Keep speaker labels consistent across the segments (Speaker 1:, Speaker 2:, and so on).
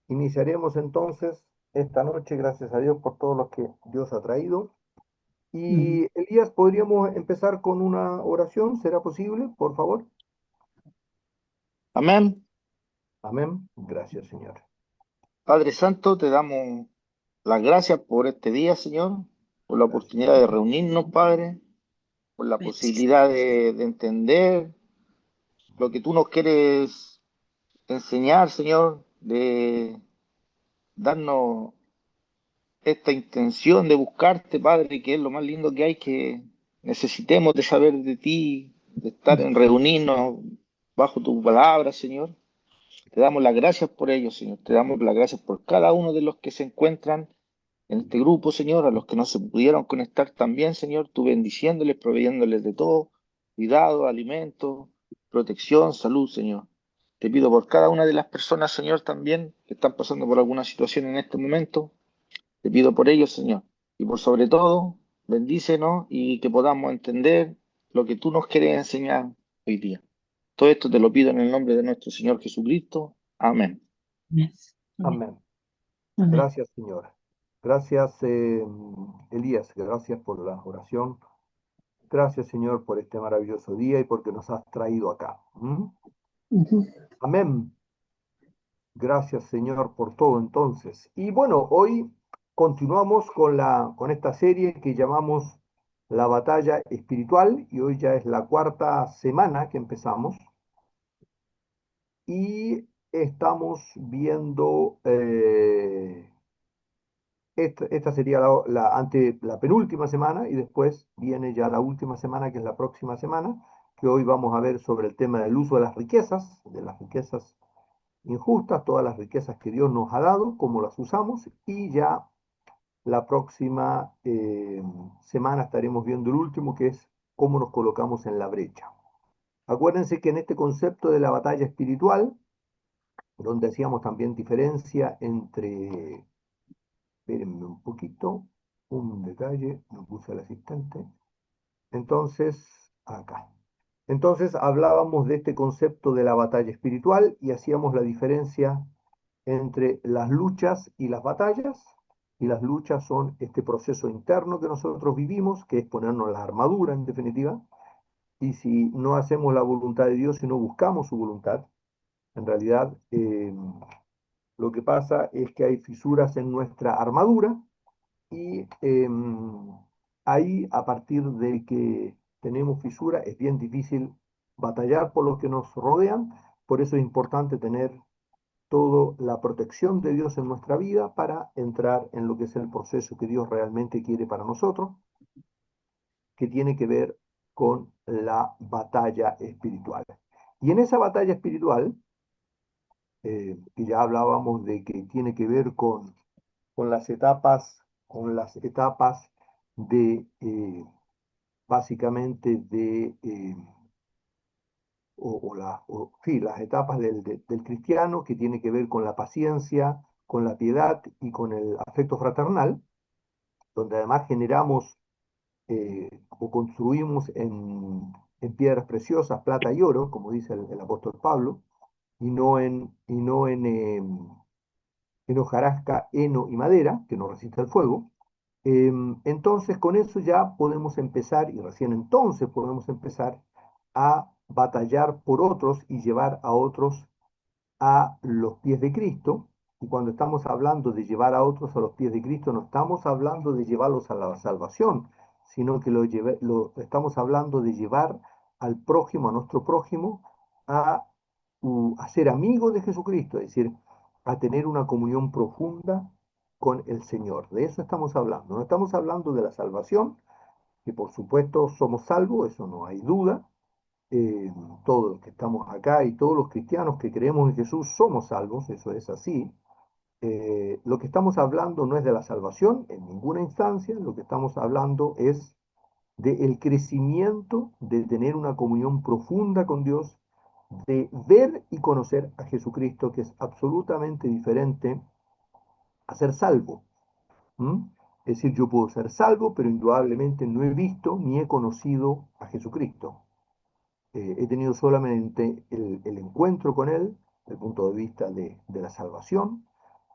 Speaker 1: Iniciaremos entonces esta noche, gracias a Dios por todo lo que Dios ha traído.
Speaker 2: Ujú.
Speaker 1: Y Elías, ¿podríamos empezar con una oración? ¿Será posible, por favor?
Speaker 3: Amén.
Speaker 1: Amén. Gracias, Señor.
Speaker 3: Padre Santo, te damos las gracias por este día, Señor, por la
Speaker 1: Gracias.
Speaker 3: oportunidad de reunirnos, Padre, por la
Speaker 2: Gracias.
Speaker 3: posibilidad de entender lo que tú nos quieres enseñar, Señor, de darnos esta intención de buscarte, Padre, que es lo más lindo que hay, que necesitemos de saber de ti, de estar en reunirnos bajo tu palabra, Señor. Te damos las gracias por ello, Señor. Te damos las gracias por cada uno de los que se encuentran en este grupo, Señor, a los que no se pudieron conectar también, Señor, tú bendiciéndoles, proveyéndoles de todo, cuidado, alimento, protección, salud, Señor. Te pido por cada una de las personas, Señor, también que están pasando por alguna situación en este momento. Te pido por ellos, Señor. Y por sobre todo, bendícenos y que podamos entender lo que tú nos quieres enseñar hoy día. Todo esto te lo pido en el nombre de nuestro Señor Jesucristo. Amén.
Speaker 2: Amén. Amén.
Speaker 1: Amén.
Speaker 2: Amén.
Speaker 1: Gracias, Señor. Gracias, Elías. Gracias por la oración. Gracias, Señor, por este maravilloso día y porque nos has traído acá. ¿Mm?
Speaker 2: Ujú.
Speaker 1: Amén. Gracias, Señor, por todo entonces. Y bueno, hoy continuamos con esta serie que llamamos La Batalla Espiritual y hoy ya es la cuarta semana que empezamos y estamos viendo, esta sería la penúltima semana y después viene ya la última semana que es la próxima semana, que hoy vamos a ver sobre el tema del uso de las riquezas injustas, todas las riquezas que Dios nos ha dado, cómo las usamos, y ya la próxima semana estaremos viendo el último, que es cómo nos colocamos en la brecha. Acuérdense que en este concepto de la batalla espiritual, donde hacíamos también diferencia entre, espérenme un poquito, un detalle, me puse el asistente, entonces, acá. Entonces hablábamos de este concepto de la batalla espiritual y hacíamos la diferencia entre las luchas y las batallas. Y las luchas son este proceso interno que nosotros vivimos, que es ponernos la armadura en definitiva. Y si no hacemos la voluntad de Dios y no buscamos su voluntad, en realidad lo que pasa es que hay fisuras en nuestra armadura y ahí a partir de que tenemos fisura es bien difícil batallar por los que nos rodean. Por eso es importante tener toda la protección de Dios en nuestra vida para entrar en lo que es el proceso que Dios realmente quiere para nosotros, que tiene que ver con la batalla espiritual. Y en esa batalla espiritual, que ya hablábamos de que tiene que ver con las etapas de, básicamente, sí, las etapas del cristiano, que tiene que ver con la paciencia, con la piedad y con el afecto fraternal, donde además generamos o construimos en piedras preciosas, plata y oro, como dice el apóstol Pablo, y no en hojarasca, heno y madera, que no resiste el fuego. Entonces, con eso ya podemos empezar, y recién entonces podemos empezar a batallar por otros y llevar a otros a los pies de Cristo. Y cuando estamos hablando de llevar a otros a los pies de Cristo, no estamos hablando de llevarlos a la salvación, sino que estamos hablando de llevar al prójimo, a nuestro prójimo, a, a ser amigo de Jesucristo, es decir, a tener una comunión profunda con el Señor. De eso estamos hablando. No estamos hablando de la salvación, que por supuesto somos salvos, eso no hay duda. eh, Todos los que estamos acá y todos los cristianos que creemos en Jesús somos salvos, eso es así. Lo que estamos hablando no es de la salvación en ninguna instancia, lo que estamos hablando es del crecimiento, de tener una comunión profunda con Dios, de ver y conocer a Jesucristo, que es absolutamente diferente a ser salvo. ¿Mm? Es decir, yo puedo ser salvo, pero indudablemente no he visto ni he conocido a Jesucristo. He tenido solamente el encuentro con Él, desde el punto de vista de la salvación,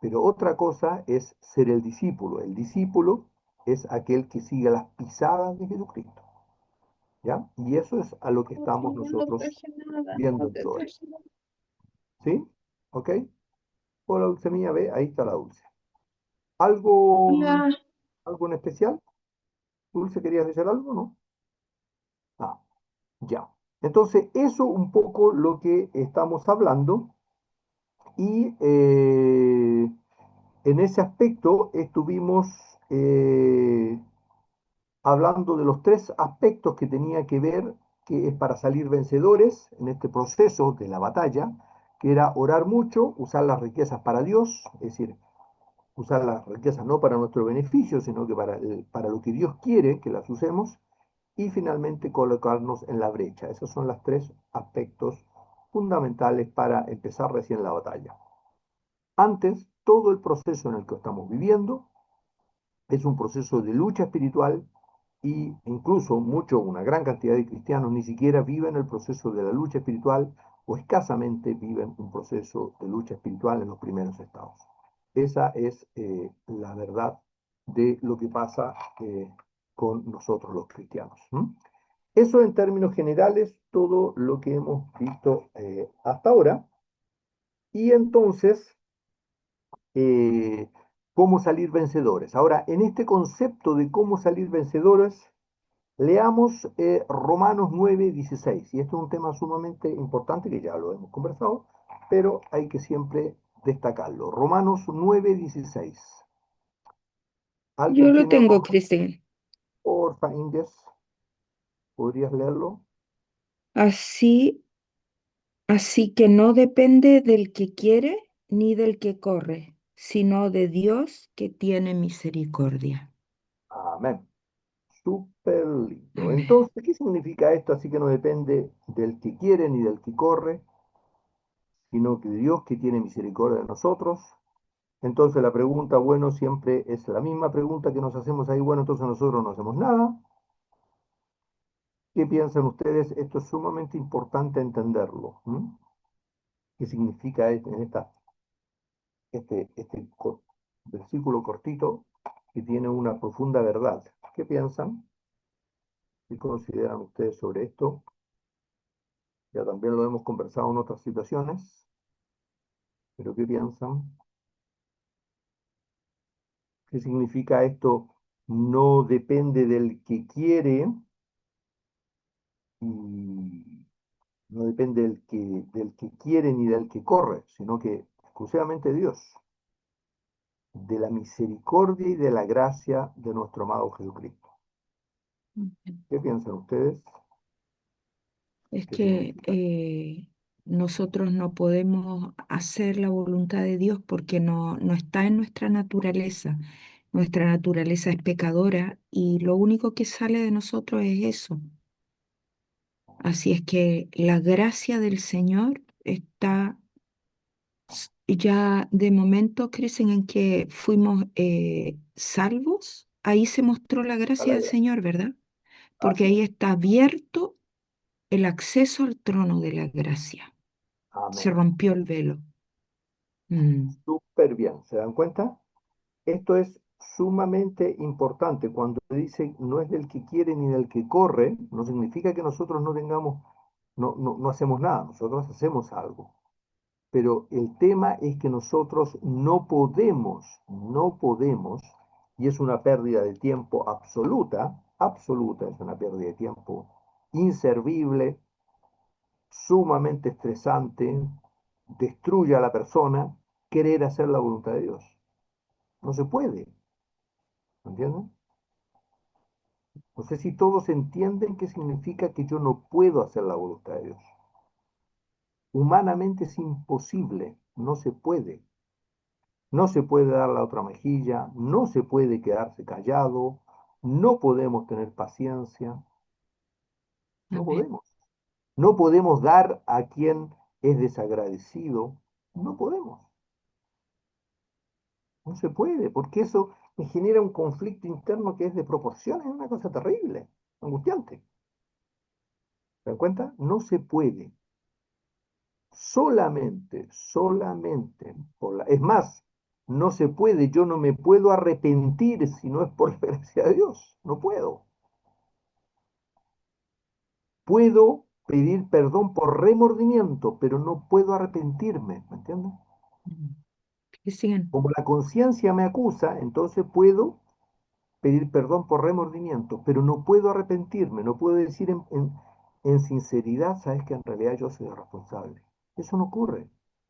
Speaker 1: Pero otra cosa es ser el discípulo. El discípulo es aquel que sigue las pisadas de Jesucristo. ¿Ya? Y eso es a lo que estamos
Speaker 2: No, no
Speaker 1: nosotros
Speaker 2: traje nada,
Speaker 1: viendo
Speaker 2: no
Speaker 1: en
Speaker 2: te
Speaker 1: todo esto.
Speaker 2: traje nada.
Speaker 1: ¿Sí? ¿Ok? Hola, dulce mía, ve, ahí está la dulce. ¿Algo,
Speaker 2: Hola.
Speaker 1: algo en especial? Dulce, ¿querías decir algo, no? Ah, ya. Entonces, eso un poco lo que estamos hablando y en ese aspecto estuvimos hablando de los tres aspectos que tenía que ver, que es para salir vencedores en este proceso de la batalla, que era orar mucho, usar las riquezas para Dios, es decir, usar las riquezas no para nuestro beneficio, sino que para lo que Dios quiere que las usemos, y finalmente colocarnos en la brecha. Esos son los tres aspectos fundamentales para empezar recién la batalla. Antes, todo el proceso en el que estamos viviendo es un proceso de lucha espiritual y incluso una gran cantidad de cristianos ni siquiera viven el proceso de la lucha espiritual o escasamente viven un proceso de lucha espiritual en los primeros estados. Esa es la verdad de lo que pasa con nosotros los cristianos. Eso en términos generales, todo lo que hemos visto hasta ahora. Y entonces, eh, ¿cómo salir vencedores? Ahora, en este concepto de cómo salir vencedores, leamos Romanos 9:16. Y esto es un tema sumamente importante que ya lo hemos conversado, pero hay que siempre destacarlo. Romanos 9:16.
Speaker 2: Yo
Speaker 1: ¿Alguien
Speaker 2: lo
Speaker 1: tiene
Speaker 2: tengo,
Speaker 1: Romanos?
Speaker 2: Cristian.
Speaker 1: Porfa, Indes, ¿podrías leerlo?
Speaker 2: Así, así que no depende del que quiere ni del que corre, sino de Dios que tiene misericordia.
Speaker 1: Amén. Súper lindo.
Speaker 2: Amén.
Speaker 1: Entonces, ¿qué significa esto? Así que no depende del que quiere ni del que corre, sino que Dios que tiene misericordia de nosotros. Entonces la pregunta, bueno, siempre es la misma pregunta que nos hacemos ahí, bueno, entonces nosotros no hacemos nada. ¿Qué piensan ustedes? Esto es sumamente importante entenderlo. ¿Qué significa este versículo cortito que tiene una profunda verdad? ¿Qué piensan? ¿Qué consideran ustedes sobre esto? Ya también lo hemos conversado en otras situaciones, pero ¿qué piensan? ¿Qué significa esto? No depende del que quiere y no depende del que quiere ni del que corre, sino que exclusivamente Dios, de la misericordia y de la gracia de nuestro amado Jesucristo. ¿Qué piensan ustedes?
Speaker 2: Es
Speaker 1: ¿Qué
Speaker 2: que
Speaker 1: significa?
Speaker 2: nosotros no podemos hacer la voluntad de Dios porque no está en nuestra naturaleza. Nuestra naturaleza es pecadora y lo único que sale de nosotros es eso. Así es que la gracia del Señor está ya de momento, crecen en que fuimos salvos. Ahí se mostró la
Speaker 1: A
Speaker 2: gracia
Speaker 1: la
Speaker 2: del
Speaker 1: gracia.
Speaker 2: Señor, ¿verdad? Porque
Speaker 1: Así
Speaker 2: ahí
Speaker 1: es.
Speaker 2: está abierto el acceso al trono de la gracia. Se
Speaker 1: Amén.
Speaker 2: rompió el velo. Mm,
Speaker 1: Súper bien. ¿Se dan cuenta? Esto es sumamente importante. Cuando dice no es del que quiere ni del que corre, no significa que nosotros no tengamos, no hacemos nada, nosotros hacemos algo. Pero el tema es que nosotros no podemos, y es una pérdida de tiempo absoluta, absoluta, es una pérdida de tiempo inservible, sumamente estresante, destruye a la persona, querer hacer la voluntad de Dios. No se puede, ¿entienden? No sé si todos entienden qué significa que yo no puedo hacer la voluntad de Dios. Humanamente es imposible, no se puede. No se puede dar la otra mejilla, no se puede quedarse callado, no podemos tener paciencia, no
Speaker 2: amén,
Speaker 1: podemos. No podemos dar a quien es desagradecido, no podemos. No se puede, porque eso me genera un conflicto interno que es de proporciones, es una cosa terrible, angustiante. ¿Se dan cuenta? No se puede. Solamente es más, No se puede, yo no me puedo arrepentir si no es por la gracia de Dios. No puedo. Puedo pedir perdón por remordimiento, pero no puedo arrepentirme, ¿me entiendes?
Speaker 2: Mm. Que sigan.
Speaker 1: Como la conciencia me acusa, entonces puedo pedir perdón por remordimiento, pero no puedo arrepentirme, no puedo decir en sinceridad, sabes que en realidad yo soy el responsable. Eso no ocurre.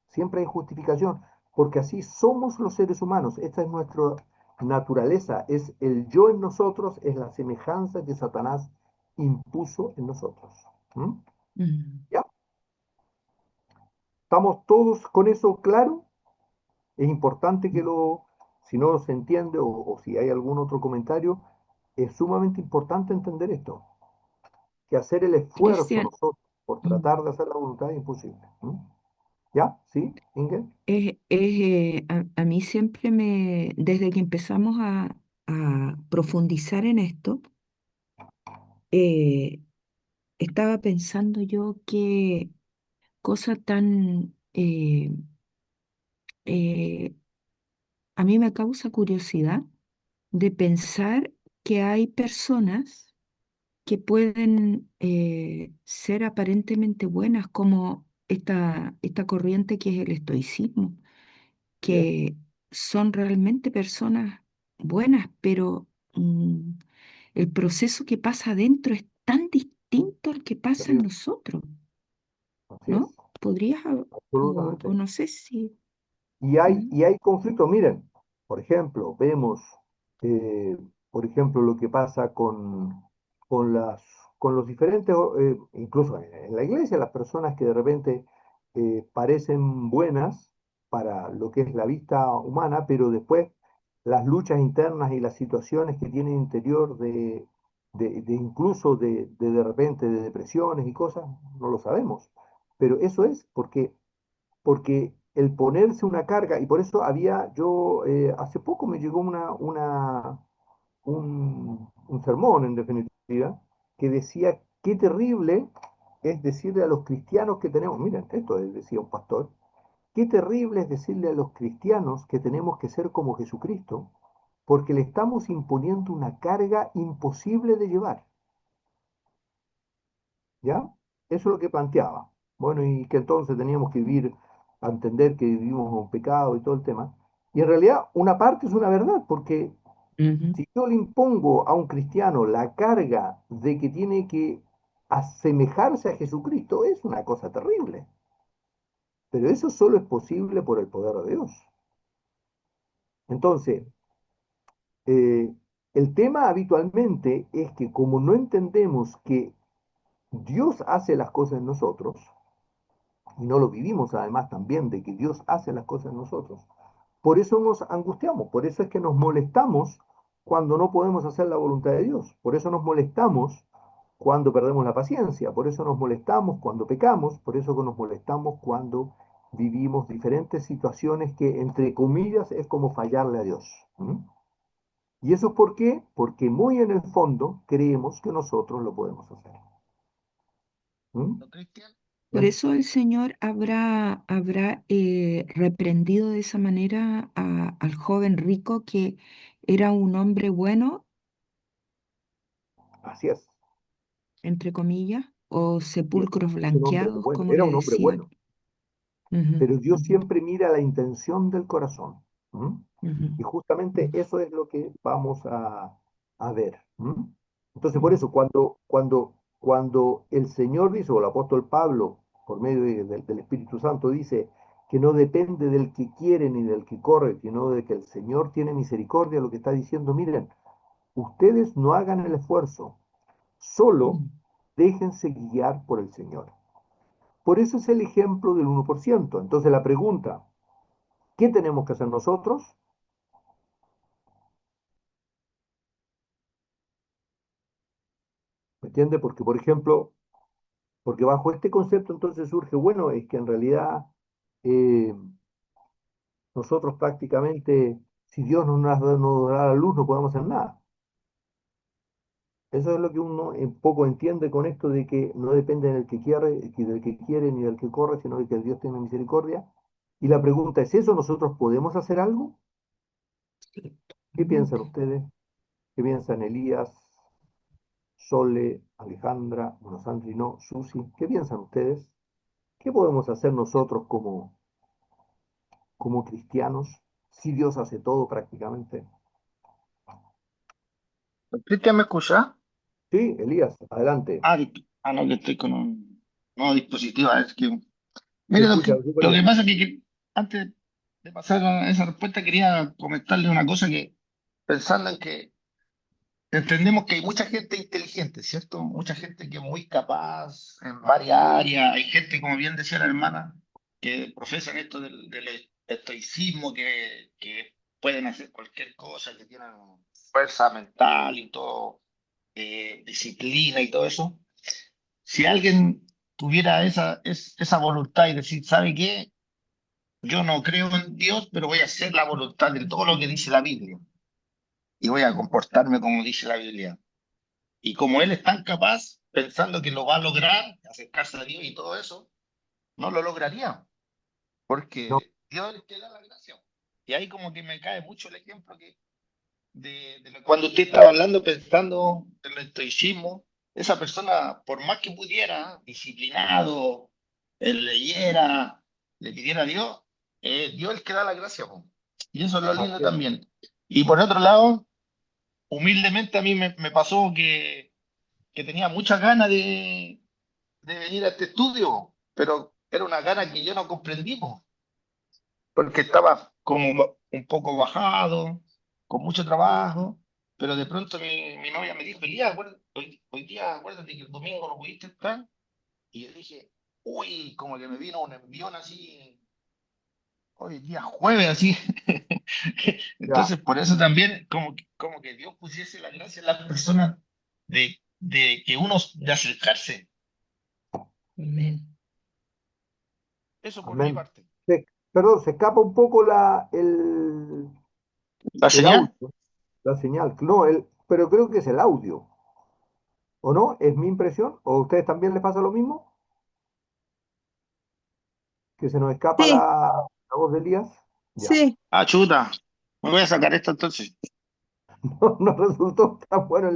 Speaker 1: Siempre hay justificación, porque así somos los seres humanos. Esta es nuestra naturaleza, es el yo en nosotros, es la semejanza que Satanás impuso en nosotros. ¿Mm?
Speaker 2: Mm.
Speaker 1: ¿Ya? ¿Estamos todos con eso claro? Es importante que si no se entiende o si hay algún otro comentario, es sumamente importante entender esto, que hacer el esfuerzo
Speaker 2: Cristian,
Speaker 1: nosotros por
Speaker 2: mm,
Speaker 1: tratar de hacer la voluntad es imposible. ¿Mm? ¿Ya? ¿Sí, Inge?
Speaker 2: a mí siempre desde que empezamos a profundizar en esto, eh, estaba pensando yo qué cosa tan, eh, a mí me causa curiosidad de pensar que hay personas que pueden ser aparentemente buenas, como esta corriente que es el estoicismo,
Speaker 1: Yes.
Speaker 2: que son realmente personas buenas, pero el proceso que pasa adentro es tan distinto al que pasa en
Speaker 1: Terrible.
Speaker 2: nosotros,
Speaker 1: Así es,
Speaker 2: ¿no? ¿Podrías, o
Speaker 1: absolutamente.
Speaker 2: no sé si... ¿Mm?
Speaker 1: Y hay conflictos, miren, por ejemplo, vemos, eh, por ejemplo, lo que pasa con las, con los diferentes, incluso en la iglesia, las personas que de repente parecen buenas para lo que es la vista humana, pero después las luchas internas y las situaciones que tienen interior de incluso de repente de depresiones y cosas, no lo sabemos. Pero eso es porque el ponerse una carga, y por eso yo hace poco me llegó un sermón en definitiva, que decía, qué terrible es decirle a los cristianos que tenemos, miren, esto decía un pastor, qué terrible es decirle a los cristianos que tenemos que ser como Jesucristo, porque le estamos imponiendo una carga imposible de llevar. ¿Ya? Eso es lo que planteaba. Bueno, y que entonces teníamos que vivir, a entender que vivimos un pecado y todo el tema. Y en realidad una parte es una verdad, porque
Speaker 2: Ujú.
Speaker 1: si yo le impongo a un cristiano la carga de que tiene que asemejarse a Jesucristo, es una cosa terrible. Pero eso solo es posible por el poder de Dios. Entonces, eh, el tema habitualmente es que como no entendemos que Dios hace las cosas en nosotros, y no lo vivimos además también de que Dios hace las cosas en nosotros. Por eso nos angustiamos, por eso es que nos molestamos cuando no podemos hacer la voluntad de Dios, por eso nos molestamos cuando perdemos la paciencia, por eso nos molestamos cuando pecamos, por eso nos molestamos cuando vivimos diferentes situaciones que, entre comillas, es como fallarle a Dios. ¿Mm? ¿Y eso es por qué? Porque muy en el fondo creemos que nosotros lo podemos hacer. ¿Mm?
Speaker 3: ¿No, Cristian?
Speaker 2: Por
Speaker 1: Bien.
Speaker 2: eso el Señor habrá reprendido de esa manera al joven rico que era un hombre bueno,
Speaker 1: Así es.
Speaker 2: entre comillas, o
Speaker 1: Y es
Speaker 2: sepulcros
Speaker 1: un hombre
Speaker 2: blanqueados,
Speaker 1: bueno,
Speaker 2: como
Speaker 1: era
Speaker 2: le
Speaker 1: un hombre
Speaker 2: decían.
Speaker 1: bueno.
Speaker 2: Ujú,
Speaker 1: Pero Dios
Speaker 2: ujú,
Speaker 1: siempre mira la intención del corazón. ¿M?
Speaker 2: ujú,
Speaker 1: Y justamente
Speaker 2: ujú,
Speaker 1: eso es lo que vamos a ver. ¿M? Entonces, por
Speaker 2: ujú,
Speaker 1: eso, cuando el Señor dice, o el apóstol Pablo, por medio del Espíritu Santo, dice que no depende del que quiere ni del que corre, sino de que el Señor tiene misericordia, lo que está diciendo, miren, ustedes no hagan el esfuerzo, solo
Speaker 2: ujú.
Speaker 1: déjense guiar por el Señor. Por eso es el ejemplo del 1%. Entonces la pregunta, ¿qué tenemos que hacer nosotros? ¿Me entiende? Porque, por ejemplo, porque bajo este concepto entonces surge, bueno, es que en realidad eh, nosotros prácticamente, si Dios no nos da la luz, no podemos hacer nada. Eso es lo que uno un poco entiende con esto de que no depende del que quiere ni del que corre, sino de que Dios tiene misericordia. Y la pregunta es, ¿eso nosotros podemos hacer algo? ¿Qué piensan ustedes? ¿Qué piensan Elías, Sole, Alejandra, bueno, Sandri no, Susi? ¿Qué piensan ustedes? ¿Qué podemos hacer nosotros como cristianos si Dios hace todo prácticamente?
Speaker 3: ¿Cristian me escucha?
Speaker 1: Sí, Elías, adelante.
Speaker 3: No, que estoy con un nuevo dispositivo. Es que,
Speaker 1: Se
Speaker 3: mire, don
Speaker 1: escucha
Speaker 3: Cristian,
Speaker 1: súper
Speaker 3: lo que
Speaker 1: bien.
Speaker 3: pasa es que antes de pasar a esa respuesta quería comentarle una cosa que pensando en que entendemos que hay mucha gente inteligente, ¿cierto? Mucha gente que es muy capaz en varias áreas. Hay gente, como bien decía la hermana, que profesan esto del estoicismo, que pueden hacer cualquier cosa, que tienen fuerza mental y todo, disciplina y todo eso. Si alguien tuviera esa voluntad y decir, ¿sabe qué? Yo no creo en Dios, pero voy a hacer la voluntad de todo lo que dice la Biblia y voy a comportarme como dice la Biblia. Y como él es tan capaz, pensando que lo va a lograr, acercarse a Dios y todo eso, no lo lograría,
Speaker 1: No,
Speaker 3: porque Dios es el que da la gracia. Y ahí como que me cae mucho el ejemplo cuando usted estaba hablando, pensando en el estoicismo, esa persona, por más que pudiera, disciplinado, él leyera, le pidiera a Dios, Dios es el que da la gracia, po. Y eso es lo lindo
Speaker 1: así es.
Speaker 3: también. Y por otro lado, humildemente a mí me pasó que tenía muchas ganas de venir a este estudio, pero era una gana que yo no comprendí, po, porque estaba como un poco bajado, con mucho trabajo, pero de pronto mi novia me dijo, Elías, hoy día acuérdate que el domingo no pudiste estar, y yo dije, uy, como que me vino un envión así, hoy día jueves así.
Speaker 1: Ya,
Speaker 3: Entonces, por eso también, como que Dios pusiese la gracia en las personas de que uno, de acercarse.
Speaker 2: Amén.
Speaker 3: Eso por mi
Speaker 1: amén.
Speaker 3: parte.
Speaker 1: Perdón, se escapa un poco
Speaker 3: ¿La
Speaker 1: el
Speaker 3: señal?
Speaker 1: audio, la señal. No, pero creo que es el audio. ¿O no? ¿Es mi impresión? ¿O a ustedes también les pasa lo mismo? ¿Que se nos escapa
Speaker 2: Sí,
Speaker 1: la voz de Elías? Ya.
Speaker 2: sí.
Speaker 3: Ah, chuta. Me voy a sacar esto entonces.
Speaker 1: No, no resultó tan bueno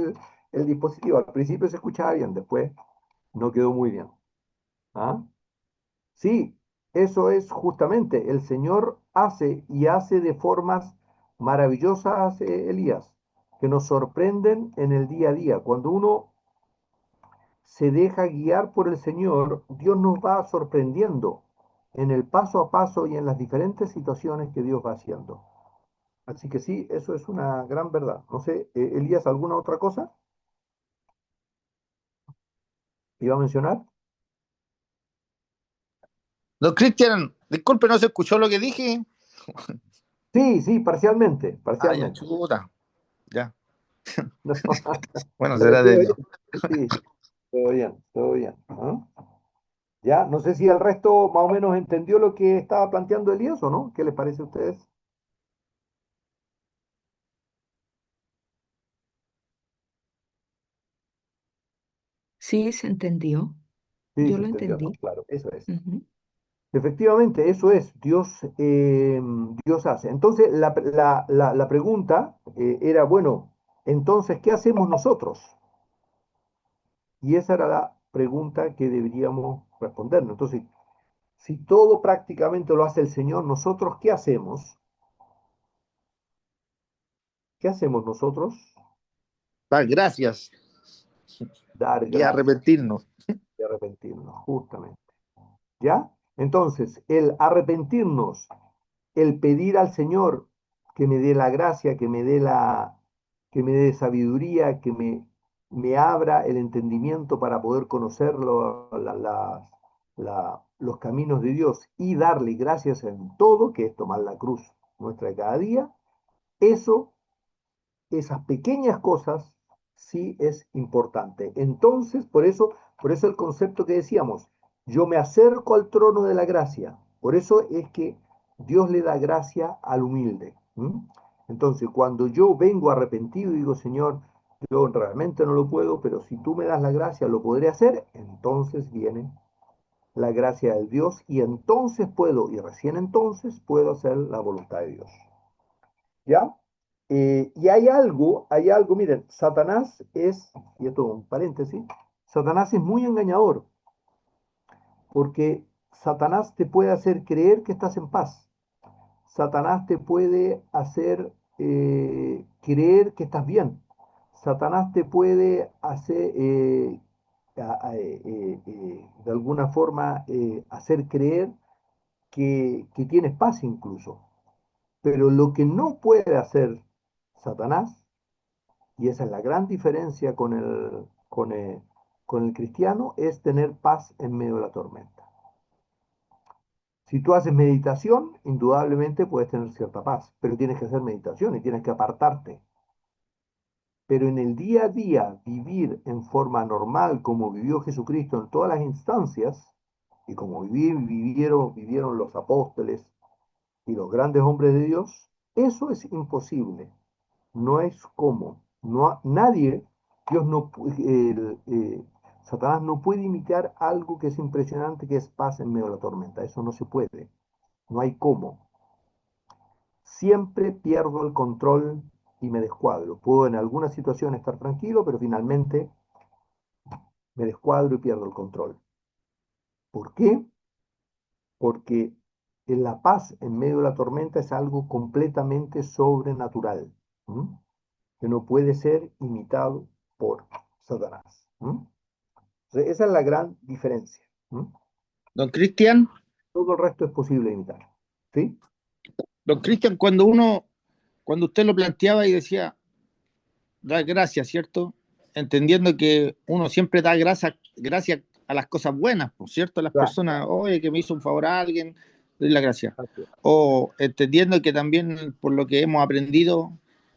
Speaker 1: el dispositivo. Al principio se escuchaba bien, después no quedó muy bien. ¿Ah? Sí, eso es justamente. El Señor hace y hace de formas maravillosas, Elías, que nos sorprenden en el día a día. Cuando uno se deja guiar por el Señor, Dios nos va sorprendiendo en el paso a paso y en las diferentes situaciones que Dios va haciendo. Así que sí, eso es una gran verdad. No sé, Elías, ¿alguna otra cosa iba a mencionar?
Speaker 3: Don Cristian, disculpe, no se escuchó lo que dije.
Speaker 1: Sí, sí, parcialmente,
Speaker 3: Ah, ya,
Speaker 1: parcialmente.
Speaker 3: chuta. Ya.
Speaker 1: No,
Speaker 3: Bueno,
Speaker 1: pero
Speaker 3: será
Speaker 1: estuvo
Speaker 3: de
Speaker 1: bien,
Speaker 3: Dios.
Speaker 1: sí, todo bien, todo bien. ¿Ah? Ya, no sé si el resto más o menos entendió lo que estaba planteando Elías o no. ¿Qué les parece a ustedes?
Speaker 2: Sí, se entendió.
Speaker 1: Sí,
Speaker 2: Yo
Speaker 1: se
Speaker 2: lo
Speaker 1: entendió, ¿no?
Speaker 2: entendí.
Speaker 1: Claro, eso es.
Speaker 2: Ujú.
Speaker 1: Efectivamente, eso es, Dios hace. Entonces, la pregunta era, bueno, entonces, ¿qué hacemos nosotros? Y esa era la pregunta que deberíamos respondernos. Entonces, si todo prácticamente lo hace el Señor, ¿nosotros qué hacemos? ¿Qué hacemos nosotros?
Speaker 3: Dar gracias
Speaker 1: Dar
Speaker 3: y
Speaker 1: gracias
Speaker 3: arrepentirnos.
Speaker 1: y arrepentirnos, justamente. ¿Ya? Entonces, el arrepentirnos, el pedir al Señor que me dé la gracia, que me dé sabiduría, me abra el entendimiento para poder conocerlo, los caminos de Dios y darle gracias en todo, que es tomar la cruz nuestra de cada día, eso, esas pequeñas cosas, sí es importante. Entonces, por eso el concepto que decíamos, yo me acerco al trono de la gracia. Por eso es que Dios le da gracia al humilde. ¿M? Entonces, cuando yo vengo arrepentido y digo, Señor, yo realmente no lo puedo, pero si tú me das la gracia, lo podré hacer, entonces viene la gracia de Dios y entonces puedo, y recién entonces puedo hacer la voluntad de Dios. ¿Ya? Y hay algo, miren, Satanás es, y esto es un paréntesis, Satanás es muy engañador, porque Satanás te puede hacer creer que estás en paz. Satanás te puede hacer creer que estás bien. Satanás te puede hacer, de alguna forma, hacer creer que tienes paz incluso. Pero lo que no puede hacer Satanás, y esa es la gran diferencia con el cristiano, es tener paz en medio de la tormenta. Si tú haces meditación, indudablemente puedes tener cierta paz, pero tienes que hacer meditación y tienes que apartarte. Pero en el día a día, vivir en forma normal como vivió Jesucristo en todas las instancias, y como vivieron los apóstoles y los grandes hombres de Dios, eso es imposible. No es como. No, nadie, Dios no, Satanás no puede imitar algo que es impresionante, que es paz en medio de la tormenta. Eso no se puede. No hay cómo. Siempre pierdo el control y me descuadro. Puedo en alguna situación estar tranquilo, pero finalmente me descuadro y pierdo el control. ¿Por qué? Porque la paz en medio de la tormenta es algo completamente sobrenatural, ¿m? Que no puede ser imitado por Satanás. ¿M? Entonces, esa es la gran diferencia. ¿M?
Speaker 3: Don Cristian,
Speaker 1: Todo el resto es posible imitar. ¿Sí?
Speaker 3: don Cristian, cuando usted lo planteaba y decía, dar gracias, ¿cierto? Entendiendo que uno siempre da gracias a las cosas buenas, por cierto, a las
Speaker 1: Claro.
Speaker 3: personas, oye, que me hizo un favor a alguien, doy la gracia.
Speaker 1: Así es.
Speaker 3: O entendiendo que también por lo que hemos aprendido,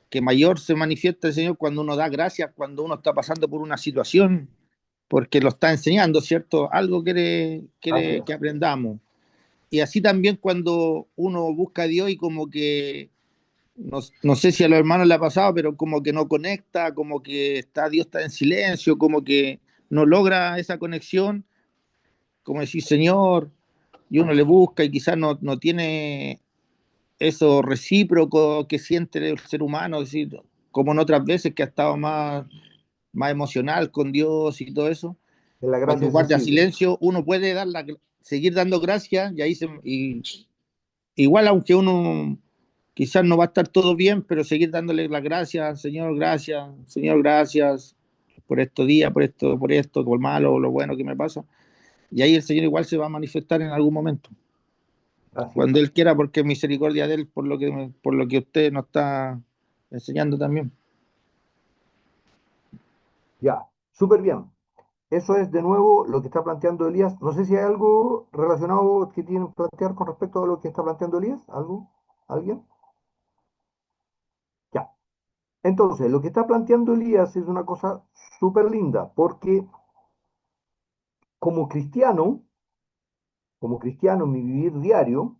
Speaker 3: que mayor se manifiesta el Señor cuando uno da gracias, cuando uno está pasando por una situación, porque lo está enseñando, ¿cierto? Algo
Speaker 1: Así
Speaker 3: quiere
Speaker 1: es.
Speaker 3: que aprendamos. Y así también cuando uno busca a Dios y como que no sé si a los hermanos le ha pasado, pero como que no conecta, como que Dios está en silencio, como que no logra esa conexión, como decir Señor, y uno le busca y quizás no tiene eso recíproco que siente el ser humano, es decir, como en otras veces que ha estado más emocional con Dios y todo eso.
Speaker 1: Es la
Speaker 3: Cuando
Speaker 1: gracia
Speaker 3: guarda
Speaker 1: sensible.
Speaker 3: silencio, uno puede seguir dando gracias y igual aunque uno quizás no va a estar todo bien, pero seguir dándole las gracias, Señor, gracias por estos días, por esto, por malo, lo bueno que me pasa. Y ahí el Señor igual se va a manifestar en algún momento,
Speaker 1: Así es.
Speaker 3: cuando Él quiera, porque es misericordia de Él por lo que usted nos está enseñando también.
Speaker 1: Ya. Súper bien. Eso es de nuevo lo que está planteando Elías. No sé si hay algo relacionado que tienen que plantear con respecto a lo que está planteando Elías. ¿Algo? ¿Alguien? Ya. Entonces, lo que está planteando Elías es una cosa súper linda, porque como cristiano, como cristiano en mi vivir diario,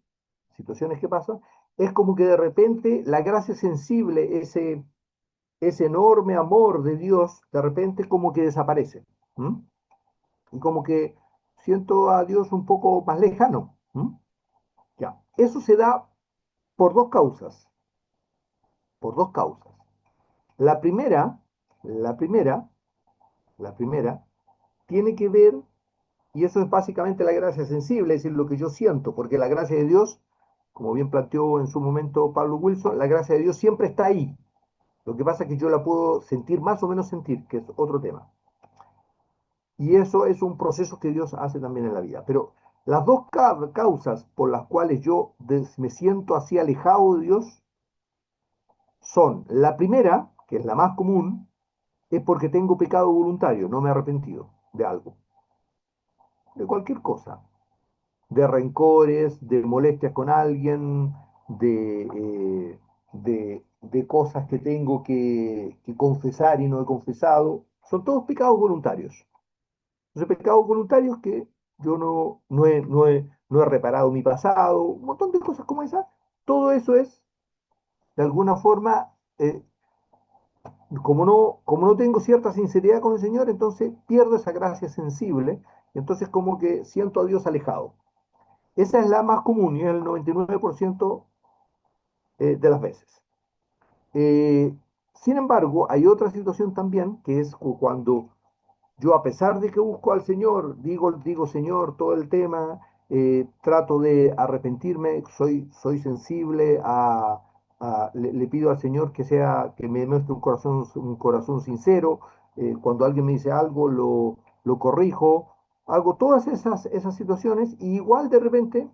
Speaker 1: situaciones que pasan, es como que de repente la gracia sensible, ese enorme amor de Dios, de repente como que desaparece. ¿M? Y como que siento a Dios un poco más lejano. ¿M? Ya. Eso se da por dos causas, por dos causas. La primera, la primera, la primera, tiene que ver, y eso es básicamente la gracia sensible, es decir, lo que yo siento, porque la gracia de Dios, como bien planteó en su momento Pablo Wilson, la gracia de Dios siempre está ahí. Lo que pasa es que yo la puedo sentir, más o menos sentir, que es otro tema. Y eso es un proceso que Dios hace también en la vida. Pero las dos causas por las cuales yo me siento así alejado de Dios son, la primera, que es la más común, es porque tengo pecado voluntario, no me he arrepentido de algo, de cualquier cosa, de rencores, de molestias con alguien, de cosas que tengo que confesar y no he confesado. Son todos pecados voluntarios. Entonces, pecados voluntarios que yo no he reparado mi pasado, un montón de cosas como esas. Todo eso es, de alguna forma, como no tengo cierta sinceridad con el Señor, entonces pierdo esa gracia sensible, y entonces como que siento a Dios alejado. Esa es la más común y es el 99% de las veces. Eh, Sin embargo, hay otra situación también, que es cuando yo, a pesar de que busco al Señor, digo Señor, todo el tema, trato de arrepentirme, soy sensible le pido al Señor que me muestre un corazón sincero. Cuando alguien me dice algo, lo corrijo, hago todas esas situaciones, y igual de repente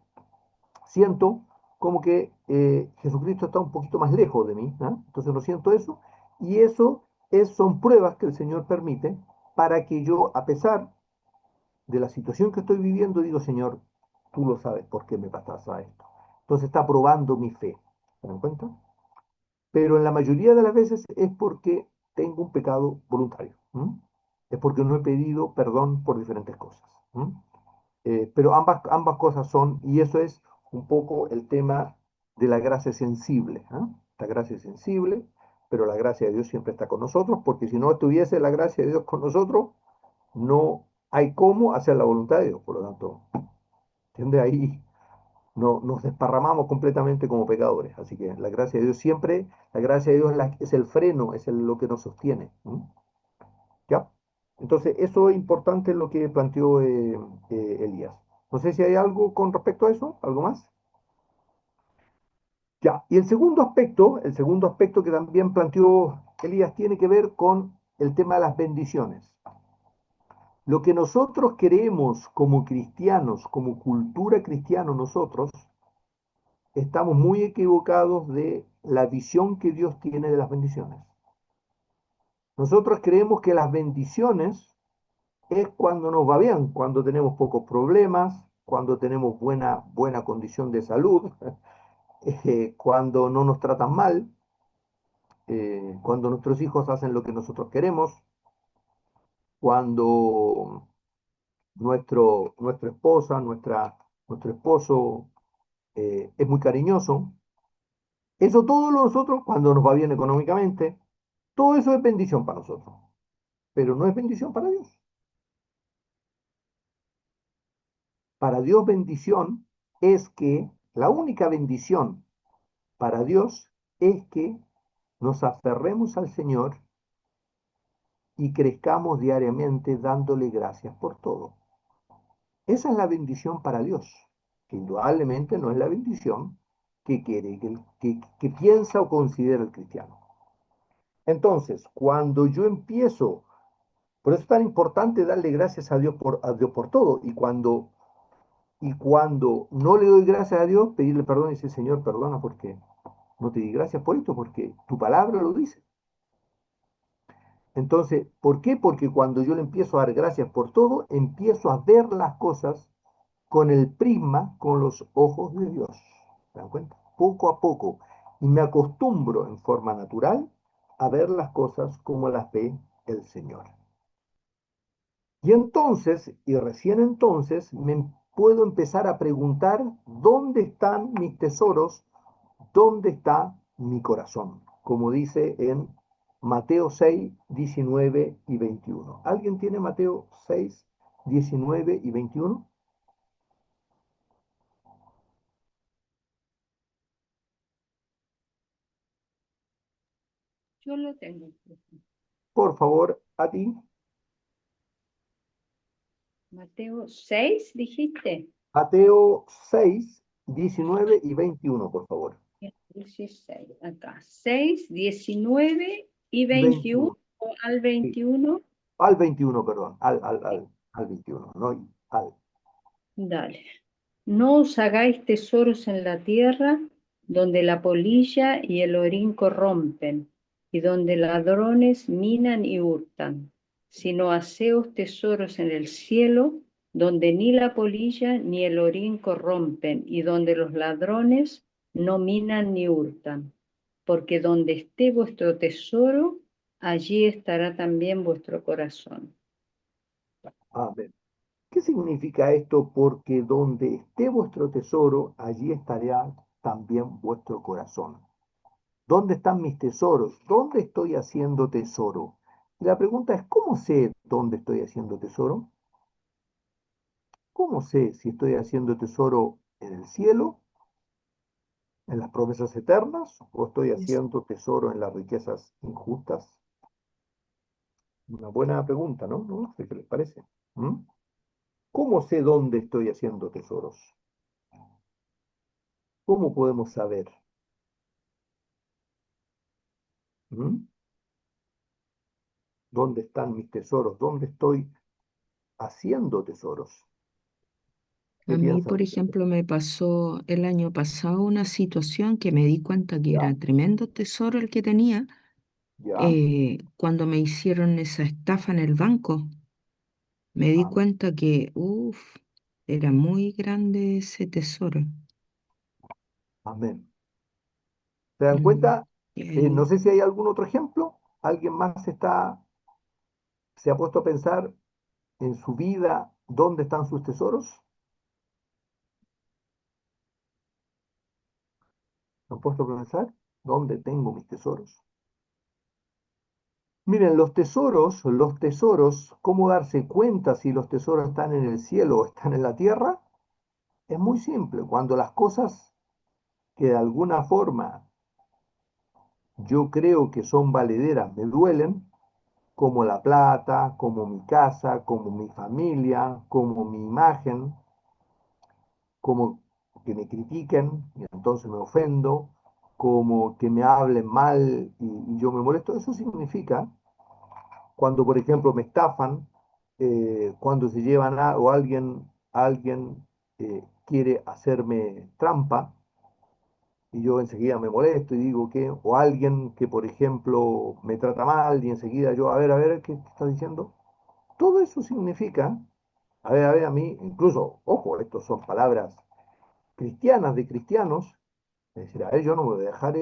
Speaker 1: siento como que Jesucristo está un poquito más lejos de mí, ¿ah? Entonces no siento eso, y son pruebas que el Señor permite para que yo, a pesar de la situación que estoy viviendo, digo, Señor, tú lo sabes por qué me pasa esto. Entonces está probando mi fe, ¿se dan cuenta? Pero en la mayoría de las veces es porque tengo un pecado voluntario, ¿m? Es porque no he pedido perdón por diferentes cosas, ¿m? Pero ambas cosas son, y eso es un poco el tema de la gracia sensible, ¿ah? La gracia es sensible, pero la gracia de Dios siempre está con nosotros, porque si no estuviese la gracia de Dios con nosotros, no hay cómo hacer la voluntad de Dios. Por lo tanto, ¿entiende? Ahí no, nos desparramamos completamente como pecadores. Así que la gracia de Dios siempre, la gracia de Dios es el freno, lo que nos sostiene. ¿Ya? Entonces, eso es importante lo que planteó Elías. No sé si hay algo con respecto a eso, algo más. Ya, y el segundo aspecto que también planteó Elías tiene que ver con el tema de las bendiciones. Lo que nosotros creemos como cristianos, como cultura cristiana nosotros, estamos muy equivocados de la visión que Dios tiene de las bendiciones. Nosotros creemos que las bendiciones es cuando nos va bien, cuando tenemos pocos problemas, cuando tenemos buena condición de salud, cuando no nos tratan mal, cuando nuestros hijos hacen lo que nosotros queremos, cuando nuestra esposa, nuestro esposo es muy cariñoso. Eso todo lo nosotros, cuando nos va bien económicamente, todo eso es bendición para nosotros, pero no es bendición para Dios. Para Dios bendición es que la única bendición para Dios es que nos aferremos al Señor y crezcamos diariamente dándole gracias por todo. Esa es la bendición para Dios, que indudablemente no es la bendición que quiere, que piensa o considera el cristiano. Entonces, cuando yo empiezo, por eso es tan importante darle gracias a Dios por todo, y cuando no le doy gracias a Dios, pedirle perdón y decir, Señor, perdona porque no te di gracias por esto, porque tu palabra lo dice. Entonces, ¿por qué? Porque cuando yo le empiezo a dar gracias por todo, empiezo a ver las cosas con el prisma, con los ojos de Dios. ¿Se dan cuenta? Poco a poco. Y me acostumbro en forma natural a ver las cosas como las ve el Señor. Y entonces, y recién entonces, me puedo empezar a preguntar dónde están mis tesoros, dónde está mi corazón, como dice en Mateo 6, 19 y 21. ¿Alguien tiene Mateo 6, 19 y 21?
Speaker 2: Yo lo tengo.
Speaker 1: Por favor, a ti.
Speaker 2: Mateo 6, dijiste.
Speaker 1: Mateo 6, 19 y 21, por favor.
Speaker 2: 16, acá. 6, 19 y 21
Speaker 1: 21.
Speaker 2: o al
Speaker 1: Sí,
Speaker 2: 21.
Speaker 1: al 21, perdón. Al 21, no al.
Speaker 2: Dale. No os hagáis tesoros en la tierra, donde la polilla y el orín corrompen, y donde ladrones minan y hurtan, sino haceos tesoros en el cielo, donde ni la polilla ni el orín corrompen, y donde los ladrones no minan ni hurtan. Porque donde esté vuestro tesoro, allí estará también vuestro corazón.
Speaker 1: Amén. ¿Qué significa esto? Porque donde esté vuestro tesoro, allí estará también vuestro corazón. ¿Dónde están mis tesoros? ¿Dónde estoy haciendo tesoro? Y la pregunta es, ¿cómo sé dónde estoy haciendo tesoro? ¿Cómo sé si estoy haciendo tesoro en el cielo en las promesas eternas o estoy
Speaker 2: Es-
Speaker 1: haciendo tesoro en las riquezas injustas? Una buena pregunta, ¿no? ¿No sé qué les parece. ¿Mm? ¿Cómo sé dónde estoy haciendo tesoros? ¿Cómo podemos saber? ¿Mm? ¿Dónde están mis tesoros? ¿Dónde estoy haciendo tesoros? ¿Qué
Speaker 2: A mí,
Speaker 1: piensan
Speaker 2: por
Speaker 1: ustedes?
Speaker 2: ejemplo, me pasó el año pasado una situación que me di cuenta que
Speaker 1: Ya,
Speaker 2: era tremendo tesoro el que tenía
Speaker 1: ya,
Speaker 2: cuando me hicieron esa estafa en el banco. Me di
Speaker 1: am-
Speaker 2: cuenta que, uff, era muy grande ese tesoro.
Speaker 1: amén. ¿Se dan
Speaker 2: Mm,
Speaker 1: cuenta?
Speaker 2: y
Speaker 1: No
Speaker 2: ahí,
Speaker 1: sé si hay algún otro ejemplo. ¿Alguien más se ha puesto a pensar en su vida dónde están sus tesoros? ¿Se han puesto a pensar dónde tengo mis tesoros? Miren, los tesoros, ¿cómo darse cuenta si los tesoros están en el cielo o están en la tierra? Es muy simple. Cuando las cosas que de alguna forma yo creo que son valederas me duelen, como la plata, como mi casa, como mi familia, como mi imagen, como que me critiquen y entonces me ofendo, como que me hablen mal y yo me molesto. Eso significa cuando, por ejemplo, me estafan, cuando se llevan o alguien quiere hacerme trampa y yo enseguida me molesto y digo que, o alguien que, por ejemplo, me trata mal y enseguida yo, a ver, ¿qué está diciendo? Todo eso significa, a ver, a mí, incluso, ojo, estos son palabras cristianas de cristianos, es decir, a ver, yo no me voy a dejar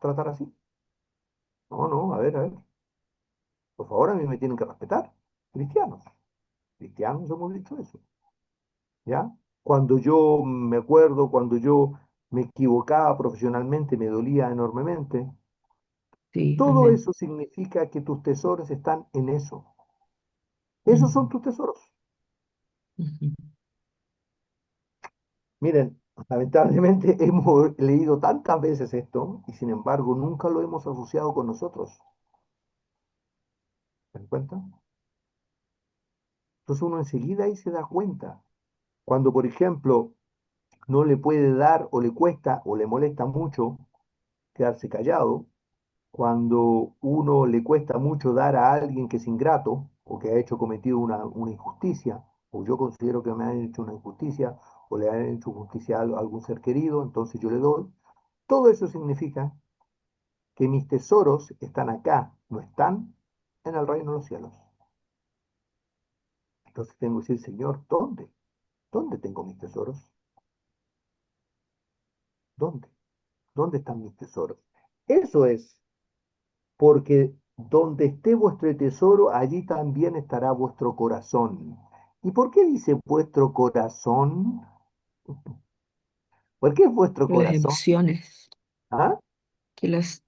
Speaker 1: tratar así. No, no, a ver, por favor, a mí me tienen que respetar. Cristianos, cristianos hemos dicho eso, ¿ya? Cuando yo me acuerdo, cuando yo me equivocaba profesionalmente, me dolía enormemente.
Speaker 2: sí,
Speaker 1: Todo
Speaker 2: amén.
Speaker 1: eso significa que tus tesoros están en eso. Esos son
Speaker 2: Mm,
Speaker 1: tus tesoros.
Speaker 2: ujú.
Speaker 1: Miren, lamentablemente hemos leído tantas veces esto y sin embargo nunca lo hemos asociado con nosotros. ¿Se dan cuenta? Entonces uno enseguida ahí se da cuenta. Cuando, por ejemplo, no le puede dar o le cuesta o le molesta mucho quedarse callado, cuando uno le cuesta mucho dar a alguien que es ingrato o que ha hecho cometido una injusticia, o yo considero que me han hecho una injusticia o le han hecho justicia a algún ser querido, entonces yo le doy. Todo eso significa que mis tesoros están acá, no están en el reino de los cielos. Entonces tengo que decir, Señor, ¿dónde? ¿Dónde tengo mis tesoros? ¿Dónde? ¿Dónde están mis tesoros? Eso es, porque donde esté vuestro tesoro, allí también estará vuestro corazón. ¿Y por qué dice vuestro corazón? ¿Por qué es vuestro
Speaker 2: Por las
Speaker 1: corazón?
Speaker 2: emociones,
Speaker 1: ¿Ah?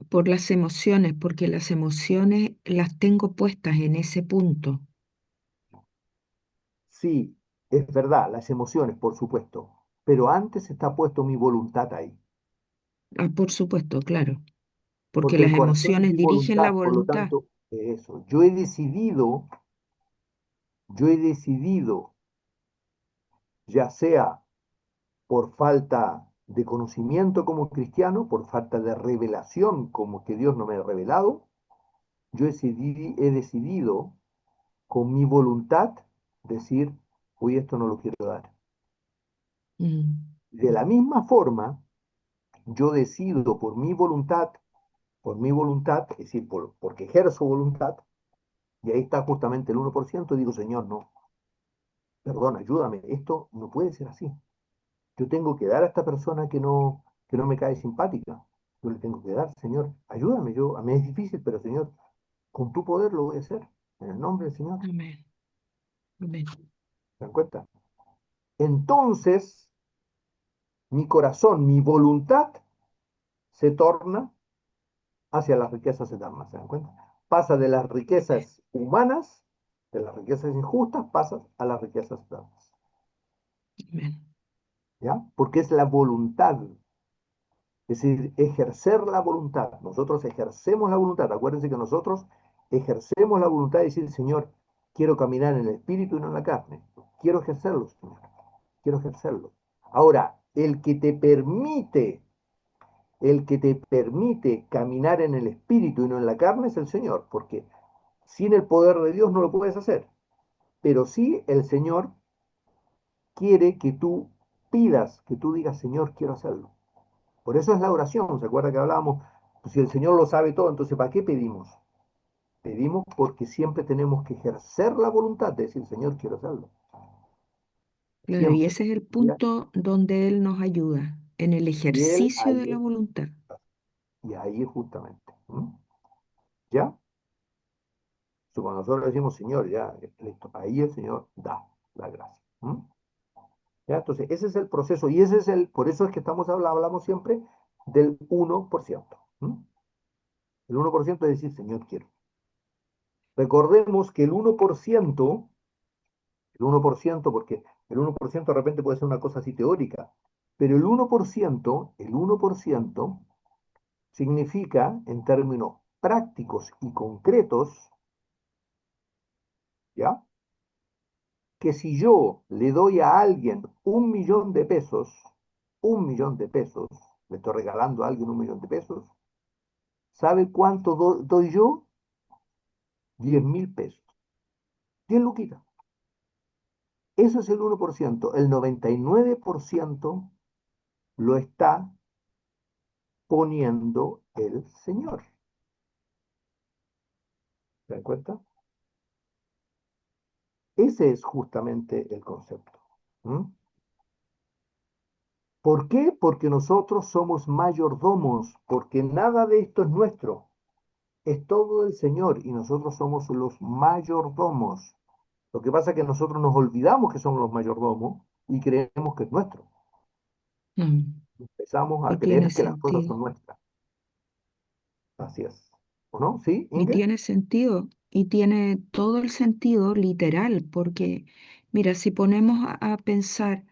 Speaker 2: por las emociones, porque las emociones las tengo puestas en ese punto.
Speaker 1: Sí, es verdad, las emociones, por supuesto, pero antes está puesto mi voluntad ahí,
Speaker 2: Ah, por supuesto, claro, porque
Speaker 1: porque el
Speaker 2: las
Speaker 1: corazón es
Speaker 2: emociones
Speaker 1: mi
Speaker 2: dirigen la
Speaker 1: voluntad, por lo
Speaker 2: voluntad.
Speaker 1: tanto, eso, yo he decidido, ya sea por falta de conocimiento como cristiano, por falta de revelación como que Dios no me ha revelado, he decidido con mi voluntad decir, hoy esto no lo quiero dar.
Speaker 2: Mm,
Speaker 1: De la misma forma, yo decido por mi voluntad, es decir, porque ejerzo voluntad, y ahí está justamente el 1%, digo, Señor, no, perdón, ayúdame, esto no puede ser así. Yo tengo que dar a esta persona que no me cae simpática. Yo le tengo que dar, Señor, ayúdame. A mí es difícil, pero Señor, con tu poder lo voy a hacer. En el nombre del Señor.
Speaker 2: amén, amén.
Speaker 1: ¿Se dan cuenta? Entonces, mi corazón, mi voluntad se torna hacia las riquezas eternas. ¿Se dan cuenta? Pasa de las riquezas humanas, de las riquezas injustas, pasa a las riquezas eternas.
Speaker 2: Amén.
Speaker 1: ¿Ya? Porque es la voluntad. Es decir, ejercer la voluntad. Nosotros ejercemos la voluntad. Acuérdense que nosotros ejercemos la voluntad de decir, Señor, quiero caminar en el espíritu y no en la carne. Quiero ejercerlo, Señor. Quiero ejercerlo. Ahora, el que te permite caminar en el espíritu y no en la carne es el Señor, porque sin el poder de Dios no lo puedes hacer. Pero sí el Señor quiere que tú pidas, que tú digas, Señor, quiero hacerlo. Por eso es la oración. ¿Se acuerda que hablábamos? Pues si el Señor lo sabe todo, entonces ¿para qué pedimos? Pedimos porque siempre tenemos que ejercer la voluntad de decir, Señor, quiero hacerlo.
Speaker 2: Claro, y
Speaker 1: Siempre.
Speaker 2: ese es el
Speaker 1: ¿Ya?
Speaker 2: punto donde Él nos ayuda, en el
Speaker 1: Y Él
Speaker 2: ejercicio de
Speaker 1: ahí
Speaker 2: la
Speaker 1: es,
Speaker 2: voluntad.
Speaker 1: y ahí es justamente. ¿Ya? So, cuando nosotros decimos, Señor, ya, listo, ahí el Señor da la gracia. ¿Ya? Entonces, ese es el proceso y por eso es que hablamos siempre del 1%. El 1% es decir, Señor, quiero. Recordemos que el 1%, porque el 1% de repente puede ser una cosa así teórica, pero el 1% significa, en términos prácticos y concretos, ¿ya? Que si yo le doy a alguien 1 millón de pesos, 1 millón de pesos, le estoy regalando a alguien 1 millón de pesos, ¿sabe cuánto doy yo? 10.000 pesos. 10 luquitas. Eso es el 1%. El 99% lo está poniendo el Señor. ¿Se dan cuenta? Ese es justamente el concepto. ¿Mm? ¿Por qué? Porque nosotros somos mayordomos, porque nada de esto es nuestro, es todo del Señor y nosotros somos los mayordomos. Lo que pasa es que nosotros nos olvidamos que somos los mayordomos y creemos que es nuestro.
Speaker 2: Mm.
Speaker 1: Empezamos
Speaker 2: Y
Speaker 1: a
Speaker 2: tiene
Speaker 1: creer que las cosas
Speaker 2: sentido.
Speaker 1: son nuestras. Así es. ¿O no? ¿Sí,
Speaker 2: Y
Speaker 1: Inge?
Speaker 2: tiene sentido. Y tiene todo el sentido literal, porque, mira, si nos ponemos a pensar,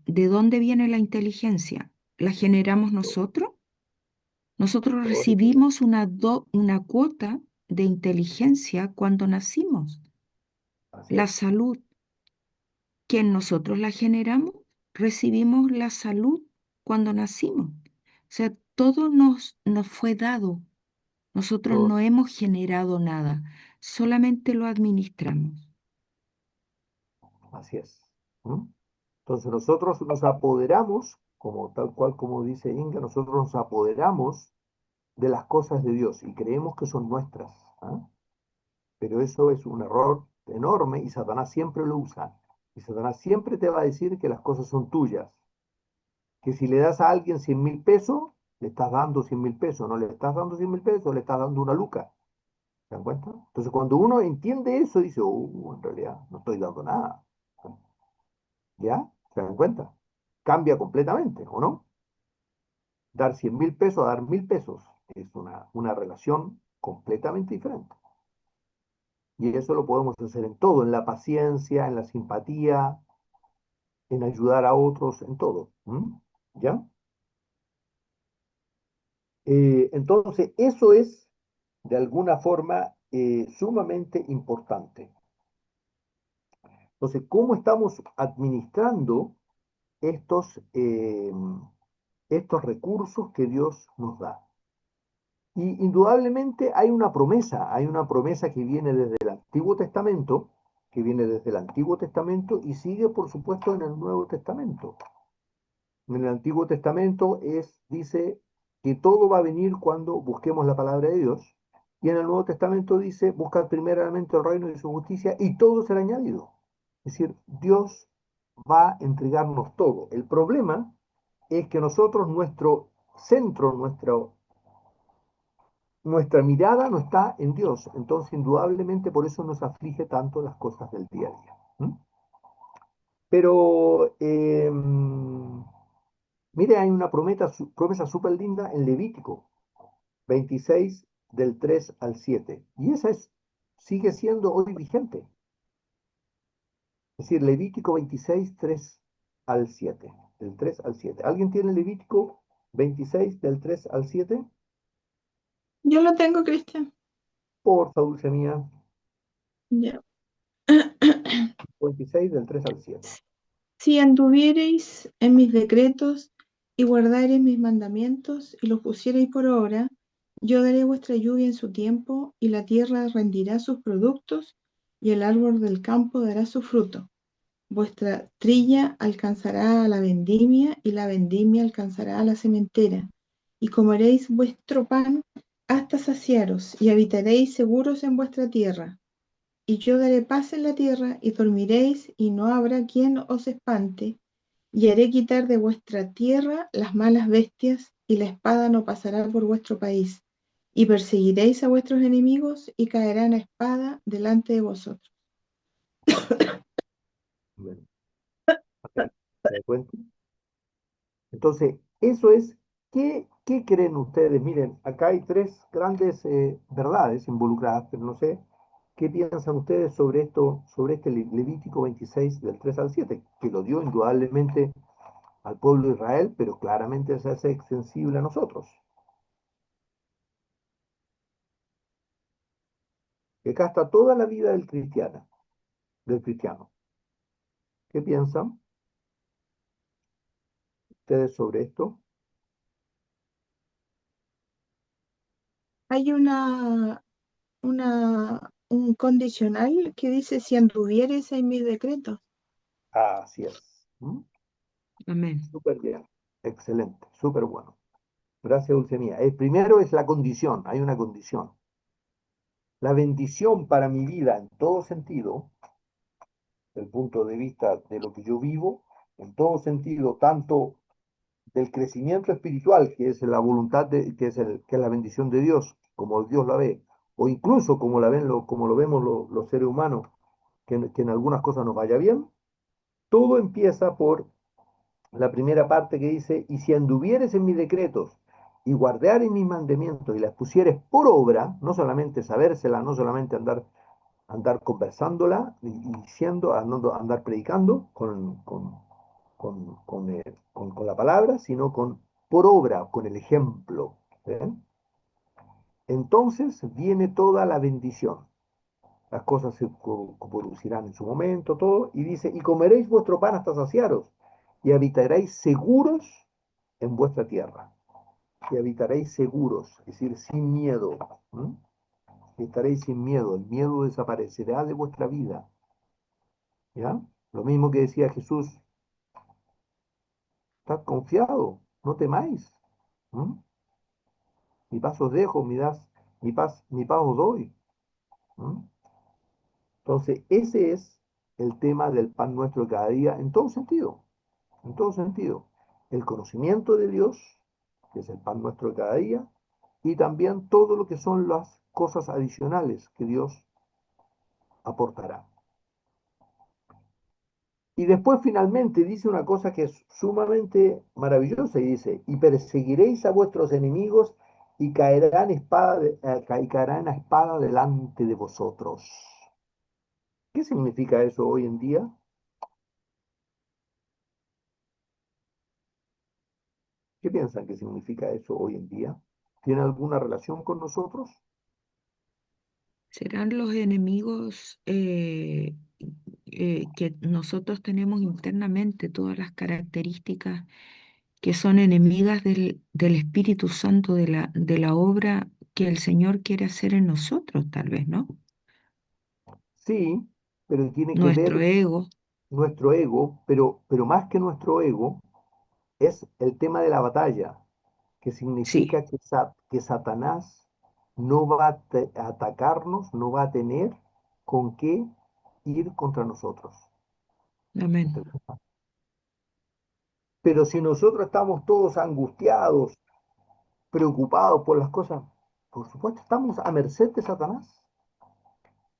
Speaker 2: ¿de dónde viene la inteligencia? ¿La generamos nosotros? Nosotros
Speaker 1: Todo eso.
Speaker 2: recibimos una cuota de inteligencia cuando nacimos.
Speaker 1: Así
Speaker 2: La
Speaker 1: es.
Speaker 2: salud, que nosotros la generamos, recibimos la salud cuando nacimos. O sea, todo nos fue dado. Nosotros
Speaker 1: Todo.
Speaker 2: no hemos generado nada, solamente lo administramos.
Speaker 1: Así es. ¿Mm? Entonces nosotros nos apoderamos, como tal cual como dice Inge, nosotros nos apoderamos de las cosas de Dios y creemos que son nuestras. ¿Ah? Pero eso es un error enorme y Satanás siempre lo usa. Y Satanás siempre te va a decir que las cosas son tuyas. Que si le das a alguien 100.000 pesos, le estás dando 100.000 pesos. No le estás dando 100.000 pesos, le estás dando una luca. ¿Se dan cuenta? Entonces cuando uno entiende eso, dice, en realidad no estoy dando nada. ¿Ya? ¿Se dan cuenta? Cambia completamente, ¿o no? Dar 100.000 pesos a dar 1.000 pesos es una relación completamente diferente. Y eso lo podemos hacer en todo, en la paciencia, en la simpatía, en ayudar a otros, en todo. ¿Ya? Entonces, eso es, de alguna forma, sumamente importante. Entonces, ¿cómo estamos administrando estos recursos que Dios nos da? Y indudablemente hay una promesa que viene desde el Antiguo Testamento, y sigue, por supuesto, en el Nuevo Testamento. En el Antiguo Testamento dice que todo va a venir cuando busquemos la palabra de Dios. Y en el Nuevo Testamento dice, busca primeramente el reino y su justicia y todo será añadido. Es decir, Dios va a entregarnos todo. El problema es que nosotros, nuestro centro, nuestra mirada no está en Dios. Entonces, indudablemente, por eso nos aflige tanto las cosas del día a día. Pero, mire, hay una promesa súper linda en Levítico 26, del 3 al 7. Y sigue siendo hoy vigente. Es decir, Levítico 26, 3 al 7. del 3 al 7. ¿Alguien tiene Levítico 26 del 3 al 7?
Speaker 4: Yo lo tengo, Cristian.
Speaker 1: Porfa, dulce mía.
Speaker 4: Ya.
Speaker 1: 26 del 3 al 7.
Speaker 4: Si anduviereis en mis decretos y guardareis mis mandamientos y los pusiereis por obra, yo daré vuestra lluvia en su tiempo, y la tierra rendirá sus productos, y el árbol del campo dará su fruto. Vuestra trilla alcanzará a la vendimia, y la vendimia alcanzará a la sementera, y comeréis vuestro pan hasta saciaros, y habitaréis seguros en vuestra tierra. Y yo daré paz en la tierra, y dormiréis, y no habrá quien os espante, y haré quitar de vuestra tierra las malas bestias, y la espada no pasará por vuestro país, y perseguiréis a vuestros enemigos, y caerán a espada delante de vosotros.
Speaker 1: Bueno, ok, ¿me cuento? Entonces, eso es, ¿qué creen ustedes? Miren, acá hay tres grandes verdades involucradas, pero no sé qué piensan ustedes sobre esto, sobre este Levítico 26 del 3 al 7, que lo dio indudablemente al pueblo de Israel, pero claramente se hace extensible a nosotros. Que acá está toda la vida del cristiano. ¿Qué piensan ustedes sobre esto?
Speaker 4: Hay un condicional que dice: si anduvieres en mis decretos.
Speaker 1: Así es. ¿Mm?
Speaker 2: Amén.
Speaker 1: Súper bien. Excelente. Súper bueno. Gracias, Dulce mía. El primero es la condición. Hay una condición. La bendición para mi vida en todo sentido, del punto de vista de lo que yo vivo, en todo sentido, tanto del crecimiento espiritual, que es la voluntad, que es la bendición de Dios, como Dios la ve, o incluso como, como lo vemos los seres humanos, que en algunas cosas nos vaya bien, todo empieza por la primera parte que dice: y si anduvieres en mis decretos y guardares mis mandamientos y las pusieres por obra, no solamente sabérsela, no solamente andar conversándola y diciendo, andar predicando con la palabra, sino por obra, con el ejemplo. ¿Ven? Entonces viene toda la bendición. Las cosas se producirán en su momento, todo, y dice: y comeréis vuestro pan hasta saciaros, y habitaréis seguros en vuestra tierra. Y habitaréis seguros, es decir, sin miedo. ¿Mm? Y estaréis sin miedo, el miedo desaparecerá de vuestra vida. ¿Ya? Lo mismo que decía Jesús: estad confiado, no temáis. ¿Mm? Mi paz os dejo, mi paz os doy. ¿Mm? Entonces, ese es el tema del pan nuestro de cada día en todo sentido. En todo sentido. El conocimiento de Dios, que es el pan nuestro de cada día, y también todo lo que son las cosas adicionales que Dios aportará. Y después finalmente dice una cosa que es sumamente maravillosa, y dice: y perseguiréis a vuestros enemigos, y caerán a espada delante de vosotros. ¿Qué significa eso hoy en día? ¿Qué piensan que significa eso hoy en día? ¿Tiene alguna relación con nosotros?
Speaker 2: ¿Serán los enemigos que nosotros tenemos internamente, todas las características que son enemigas del Espíritu Santo, de la obra que el Señor quiere hacer en nosotros, tal vez, ¿no?
Speaker 1: Sí, pero tiene que
Speaker 2: Nuestro
Speaker 1: ver
Speaker 2: ego,
Speaker 1: nuestro ego, pero más que nuestro ego, es el tema de la batalla, que
Speaker 2: sí,
Speaker 1: significa que Satanás no va a atacarnos, no va a tener con qué ir contra nosotros.
Speaker 2: amén,
Speaker 1: Pero si nosotros estamos todos angustiados, preocupados por las cosas, por supuesto estamos a merced de Satanás.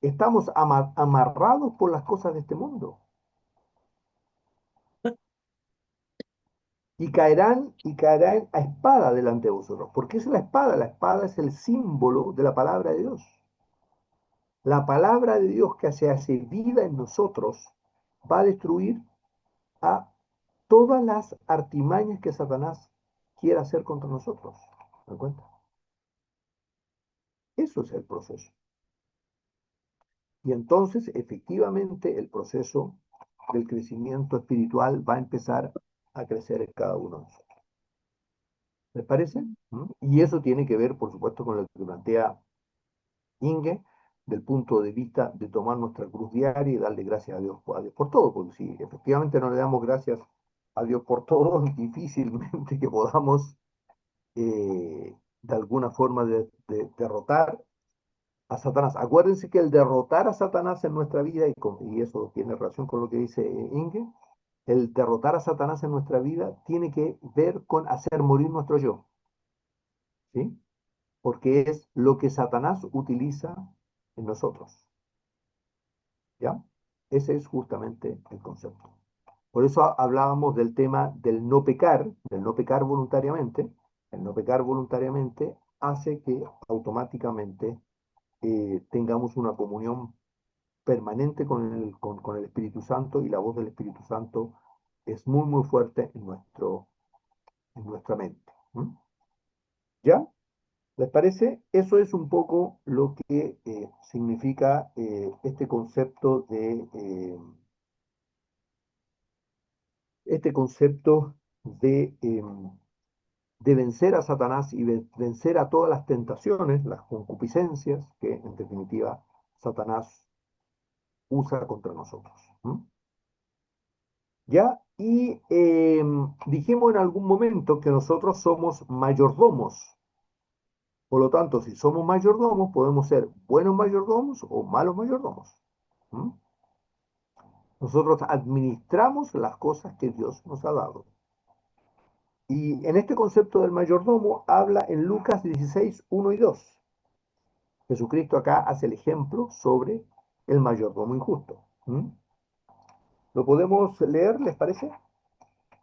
Speaker 1: Estamos amarrados por las cosas de este mundo. Y caerán a espada delante de vosotros. ¿Por qué es la espada? La espada es el símbolo de la palabra de Dios. La palabra de Dios que se hace vida en nosotros va a destruir a todas las artimañas que Satanás quiera hacer contra nosotros. ¿Me das cuenta? Eso es el proceso. Y entonces, efectivamente, el proceso del crecimiento espiritual va a empezar a crecer en cada uno de nosotros. ¿Les parece? ¿Mm? Y eso tiene que ver, por supuesto, con lo que plantea Inge, del punto de vista de tomar nuestra cruz diaria y darle gracias a Dios por todo, porque si efectivamente no le damos gracias a Dios por todo, difícilmente que podamos de alguna forma derrotar a Satanás. Acuérdense que el derrotar a Satanás en nuestra vida, y eso tiene relación con lo que dice Inge, el derrotar a Satanás en nuestra vida tiene que ver con hacer morir nuestro yo, ¿sí? Porque es lo que Satanás utiliza en nosotros, ¿ya? Ese es justamente el concepto. Por eso hablábamos del tema del no pecar voluntariamente. El no pecar voluntariamente hace que automáticamente tengamos una comunión permanente con el Espíritu Santo, y la voz del Espíritu Santo es muy, muy fuerte en nuestra mente. ¿Mm? ¿Ya? ¿Les parece? Eso es un poco lo que significa este concepto de vencer a Satanás y vencer a todas las tentaciones, las concupiscencias que en definitiva Satanás usa contra nosotros. ¿Mm? ¿Ya? Y dijimos en algún momento que nosotros somos mayordomos. Por lo tanto, si somos mayordomos, podemos ser buenos mayordomos o malos mayordomos. ¿Mm? Nosotros administramos las cosas que Dios nos ha dado. Y en este concepto del mayordomo habla en Lucas 16, 1 y 2. Jesucristo acá hace el ejemplo sobre el mayordomo injusto. ¿Mm? ¿Lo podemos leer, les parece?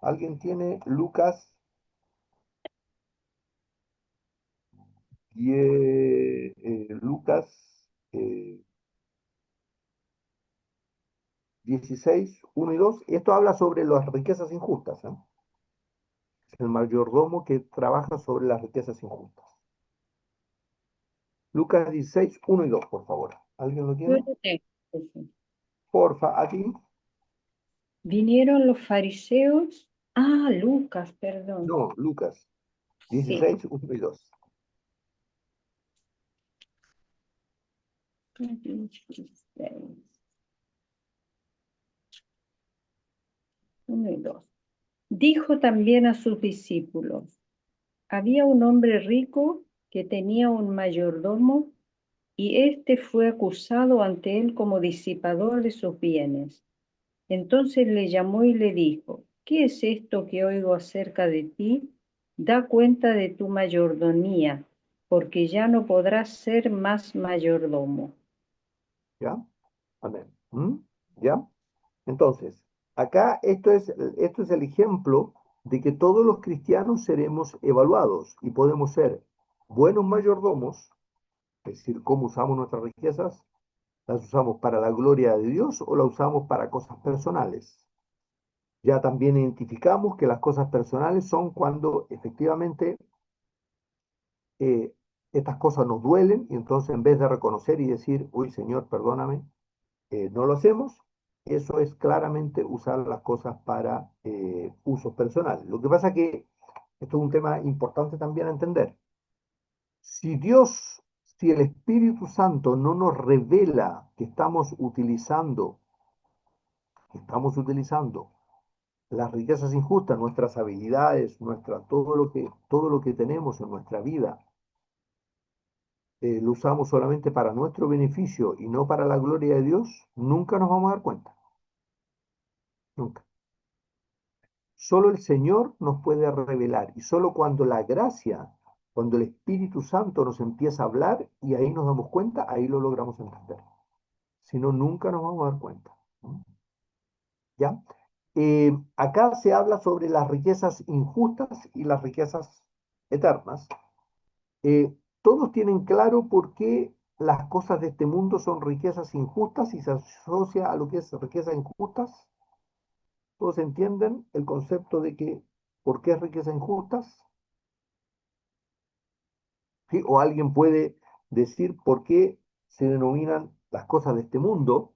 Speaker 1: ¿Alguien tiene Lucas eh, 16, 1 y 2? Esto habla sobre las riquezas injustas, ¿eh? Es el mayordomo que trabaja sobre las riquezas injustas. Lucas 16, 1 y 2, por favor. ¿Alguien lo
Speaker 5: Yo
Speaker 1: tiene?
Speaker 5: lo tengo, profe.
Speaker 1: Porfa, aquí.
Speaker 5: Vinieron los fariseos. Ah, Lucas, perdón.
Speaker 1: No, Lucas
Speaker 5: Sí.
Speaker 1: 16, 1 y 2.
Speaker 5: 1 y 2. Dijo también a sus discípulos: había un hombre rico que tenía un mayordomo, y éste fue acusado ante él como disipador de sus bienes. Entonces le llamó y le dijo: ¿qué es esto que oigo acerca de ti? Da cuenta de tu mayordomía, porque ya no podrás ser más mayordomo.
Speaker 1: ¿Ya? Amén. ¿Mm? ¿Ya? Entonces, acá esto es el ejemplo de que todos los cristianos seremos evaluados y podemos ser buenos mayordomos, es decir, cómo usamos nuestras riquezas, las usamos para la gloria de Dios o las usamos para cosas personales. Ya también identificamos que las cosas personales son cuando efectivamente eh, estas cosas nos duelen, y entonces en vez de reconocer y decir, uy, Señor, perdóname, no lo hacemos. Eso es claramente usar las cosas para usos personales. Lo que pasa es que esto es un tema importante también a entender. Si Dios, si el Espíritu Santo no nos revela que estamos utilizando las riquezas injustas, nuestras habilidades, todo lo que tenemos en nuestra vida, lo usamos solamente para nuestro beneficio y no para la gloria de Dios, nunca nos vamos a dar cuenta. Nunca. Solo el Señor nos puede revelar, y solo cuando la gracia, cuando el Espíritu Santo nos empieza a hablar y ahí nos damos cuenta, ahí lo logramos entender. Si no, nunca nos vamos a dar cuenta. ¿Ya? Acá se habla sobre las riquezas injustas y las riquezas eternas. Todos tienen claro por qué las cosas de este mundo son riquezas injustas y se asocia a lo que es riquezas injustas. ¿Todos entienden el concepto de que por qué es riquezas injustas? ¿Sí? O alguien puede decir por qué se denominan las cosas de este mundo,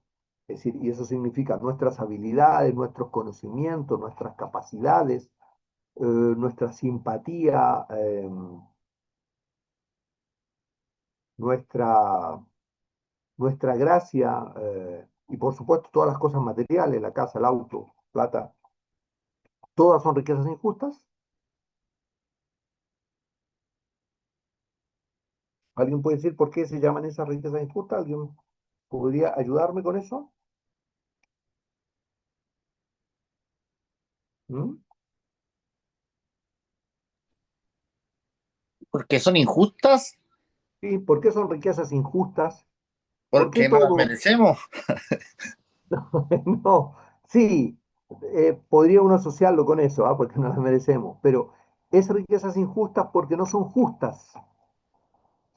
Speaker 1: es decir, y eso significa nuestras habilidades, nuestros conocimientos, nuestras capacidades, nuestra simpatía, nuestra, nuestra gracia, y por supuesto todas las cosas materiales, la casa, el auto, plata, todas son riquezas injustas. ¿Alguien puede decir por qué se llaman esas riquezas injustas? ¿Alguien podría ayudarme con eso? ¿Mm?
Speaker 3: Porque son injustas,
Speaker 1: ¿Sí? ¿Por qué son riquezas injustas? ¿Por qué
Speaker 3: porque no las
Speaker 1: todo?
Speaker 3: merecemos.
Speaker 1: No, sí, podría uno asociarlo con eso, ¿ah? Porque no las merecemos, pero es riquezas injustas porque no son justas.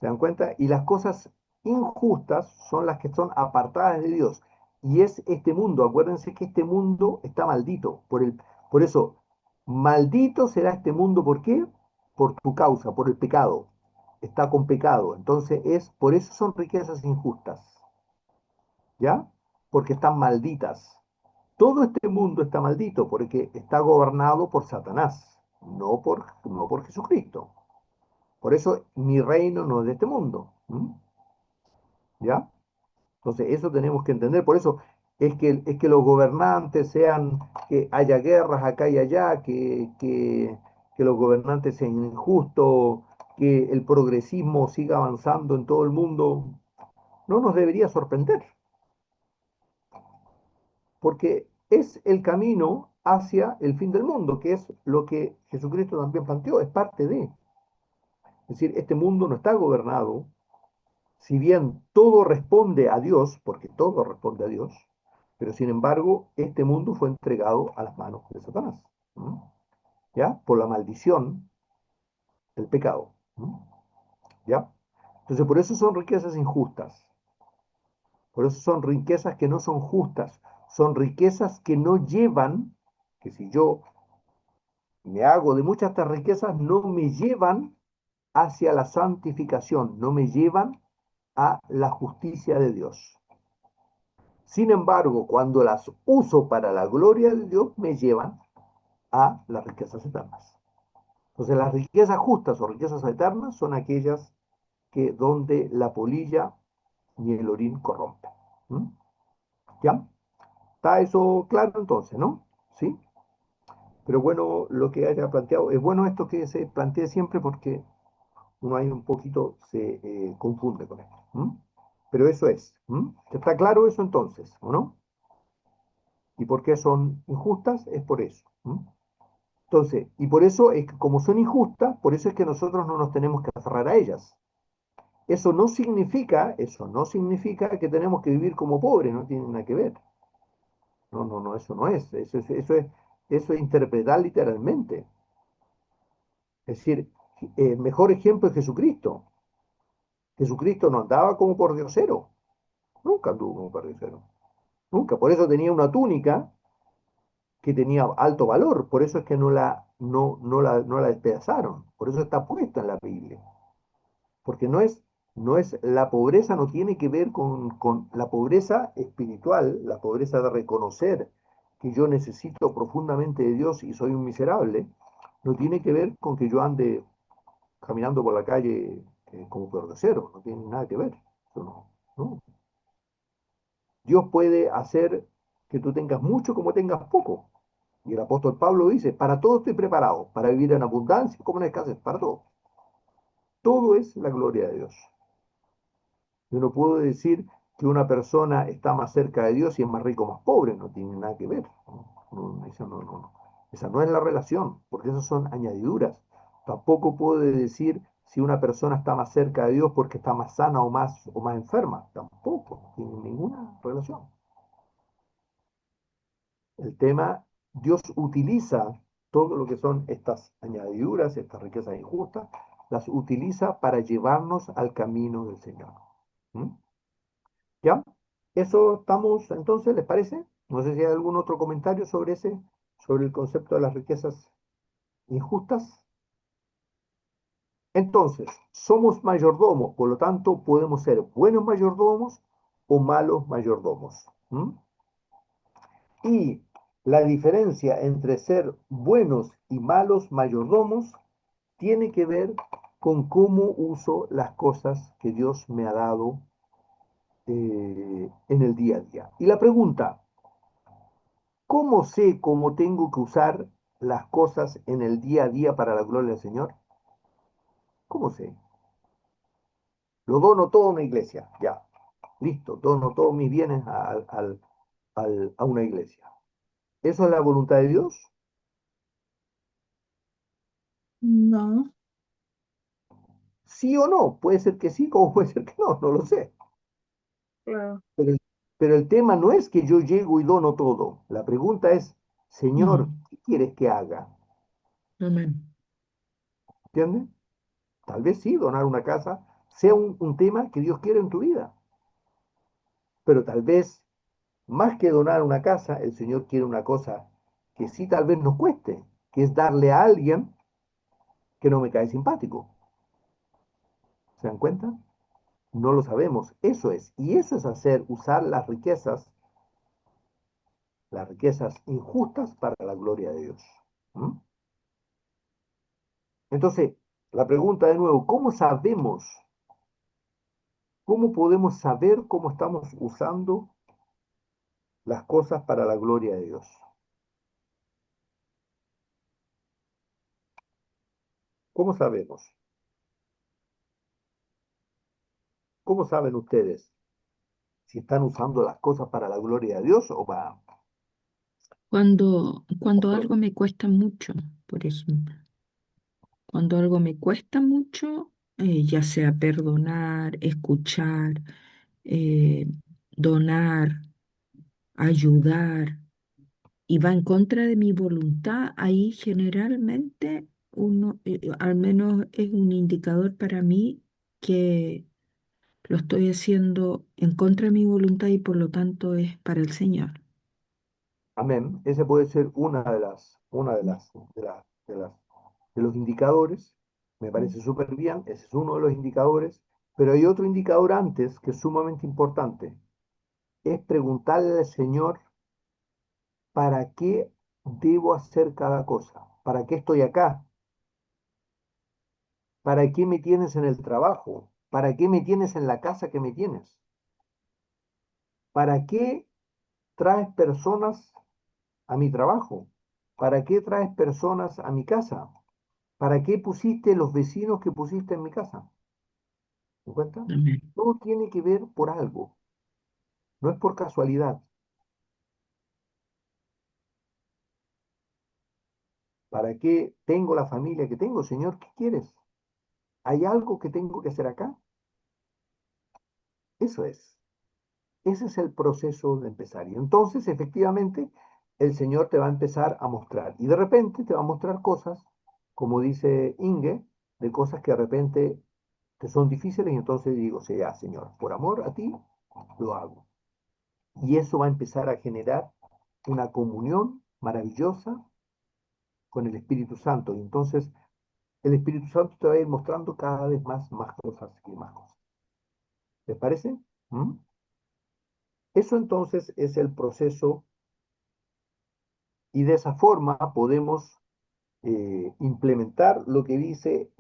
Speaker 1: ¿Se dan cuenta? Y las cosas injustas son las que son apartadas de Dios. Y es este mundo, acuérdense que este mundo está maldito. Por eso, maldito será este mundo, ¿por qué? Por tu causa, por el pecado. Está con pecado. Entonces por eso son riquezas injustas. ¿Ya? Porque están malditas. Todo este mundo está maldito porque está gobernado por Satanás, no por Jesucristo. Por eso mi reino no es de este mundo. ¿Ya? Entonces, eso tenemos que entender. Por eso es que los gobernantes sean, que haya guerras acá y allá, que los gobernantes sean injustos, que el progresismo siga avanzando en todo el mundo, no nos debería sorprender, porque es el camino hacia el fin del mundo, que es lo que Jesucristo también planteó, es parte de. Es decir, este mundo no está gobernado, si bien todo responde a Dios, porque todo responde a Dios, pero sin embargo, este mundo fue entregado a las manos de Satanás, ¿m? ¿Ya? Por la maldición del pecado, ¿m? ¿Ya? Entonces, por eso son riquezas injustas, por eso son riquezas que no son justas, son riquezas que no llevan, que si yo me hago de muchas de estas riquezas, no me llevan hacia la santificación, no me llevan a la justicia de Dios. Sin embargo, cuando las uso para la gloria de Dios, me llevan a las riquezas eternas. Entonces, las riquezas justas o riquezas eternas son aquellas que donde la polilla ni el orín corrompen. ¿Mm? ¿Ya? ¿Está eso claro entonces, no? ¿Sí? Pero bueno, lo que haya planteado, es bueno esto que se plantee siempre porque uno ahí un poquito se confunde con esto. ¿Mm? Pero eso es. ¿Mm? ¿Está claro eso entonces, o no? ¿Y por qué son injustas? Es por eso. ¿Mm? Entonces, y por eso es que como son injustas, por eso es que nosotros no nos tenemos que aferrar a ellas. Eso no significa que tenemos que vivir como pobres, no tiene nada que ver. No, no, no, eso no es. Eso es interpretar literalmente. Es decir, el mejor ejemplo es Jesucristo. Jesucristo no andaba como por diosero. Nunca anduvo como por diosero. Nunca. Por eso tenía una túnica que tenía alto valor. Por eso es que no la despedazaron. Por eso está puesta en la Biblia. Porque no es, la pobreza no tiene que ver con la pobreza espiritual, la pobreza de reconocer que yo necesito profundamente de Dios y soy un miserable, no tiene que ver con que yo ande caminando por la calle como perdocero, no tiene nada que ver. Eso no. Dios puede hacer que tú tengas mucho como tengas poco. Y el apóstol Pablo dice, para todo estoy preparado, para vivir en abundancia como en escasez, para todo. Todo es la gloria de Dios. Yo no puedo decir que una persona está más cerca de Dios y es más rico o más pobre, no tiene nada que ver. Esa no es la relación, porque esas son añadiduras. Tampoco puedo decir si una persona está más cerca de Dios porque está más sana o más enferma. Tampoco, no tiene ninguna relación. El tema, Dios utiliza todo lo que son estas añadiduras, estas riquezas injustas, las utiliza para llevarnos al camino del Señor. ¿Mm? ¿Ya? Eso estamos, entonces, ¿les parece? No sé si hay algún otro comentario sobre ese sobre el concepto de las riquezas injustas? Entonces, somos mayordomos, por lo tanto, podemos ser buenos mayordomos o malos mayordomos. ¿Mm? Y la diferencia entre ser buenos y malos mayordomos tiene que ver con cómo uso las cosas que Dios me ha dado en el día a día. Y la pregunta, ¿cómo sé cómo tengo que usar las cosas en el día a día para la gloria del Señor? ¿Cómo sé? Lo dono todo a una iglesia, ya. Listo, dono todos mis bienes a una iglesia. ¿Eso es la voluntad de Dios?
Speaker 4: No,
Speaker 1: ¿Sí o no? Puede ser que sí, como puede ser que no, no lo sé.
Speaker 5: Claro.
Speaker 1: Pero, pero el tema no es que yo llego y dono todo. La pregunta es, Señor,
Speaker 2: Mm,
Speaker 1: ¿qué quieres que haga?
Speaker 2: amén.
Speaker 1: ¿Entiendes? Tal vez sí, donar una casa sea un tema que Dios quiere en tu vida. Pero tal vez, más que donar una casa, el Señor quiere una cosa que sí tal vez nos cueste, que es darle a alguien que no me cae simpático. ¿Se dan cuenta? No lo sabemos. Eso es. Y eso es hacer, usar las riquezas injustas para la gloria de Dios. ¿Mm? Entonces, la pregunta de nuevo, ¿cómo sabemos? ¿Cómo podemos saber cómo estamos usando las cosas para la gloria de Dios? ¿Cómo sabemos? ¿Cómo saben ustedes si están usando las cosas para la gloria de Dios o para
Speaker 2: Cuando
Speaker 1: otro?
Speaker 2: algo me cuesta mucho, por ejemplo, cuando algo me cuesta mucho, ya sea perdonar, escuchar, eh, donar, ayudar, y va en contra de mi voluntad, ahí generalmente uno, al menos es un indicador para mí que lo estoy haciendo en contra de mi voluntad y por lo tanto es para el Señor.
Speaker 1: Amén. Ese puede ser de los indicadores. Me parece súper bien. Ese es uno de los indicadores. Pero hay otro indicador antes que es sumamente importante. Es preguntarle al Señor para qué debo hacer cada cosa. ¿Para qué estoy acá? ¿Para qué me tienes en el trabajo? ¿Para qué me tienes en la casa que me tienes? ¿Para qué traes personas a mi trabajo? ¿Para qué traes personas a mi casa? ¿Para qué pusiste los vecinos que pusiste en mi casa? ¿Me cuenta?
Speaker 2: Amén.
Speaker 1: Todo tiene que ver por algo, no es por casualidad. ¿Para qué tengo la familia que tengo, Señor? ¿Qué quieres? ¿Hay algo que tengo que hacer acá? Eso es. Ese es el proceso de empezar. Y entonces, efectivamente, el Señor te va a empezar a mostrar. Y de repente te va a mostrar cosas, como dice Inge, de cosas que de repente te son difíciles. Y entonces digo, sí, ya, Señor, por amor a ti, lo hago. Y eso va a empezar a generar una comunión maravillosa con el Espíritu Santo. Y entonces el Espíritu Santo te va a ir mostrando cada vez más cosas y más cosas. ¿Les parece? ¿Mm? Eso entonces es el proceso y de esa forma podemos implementar lo que dice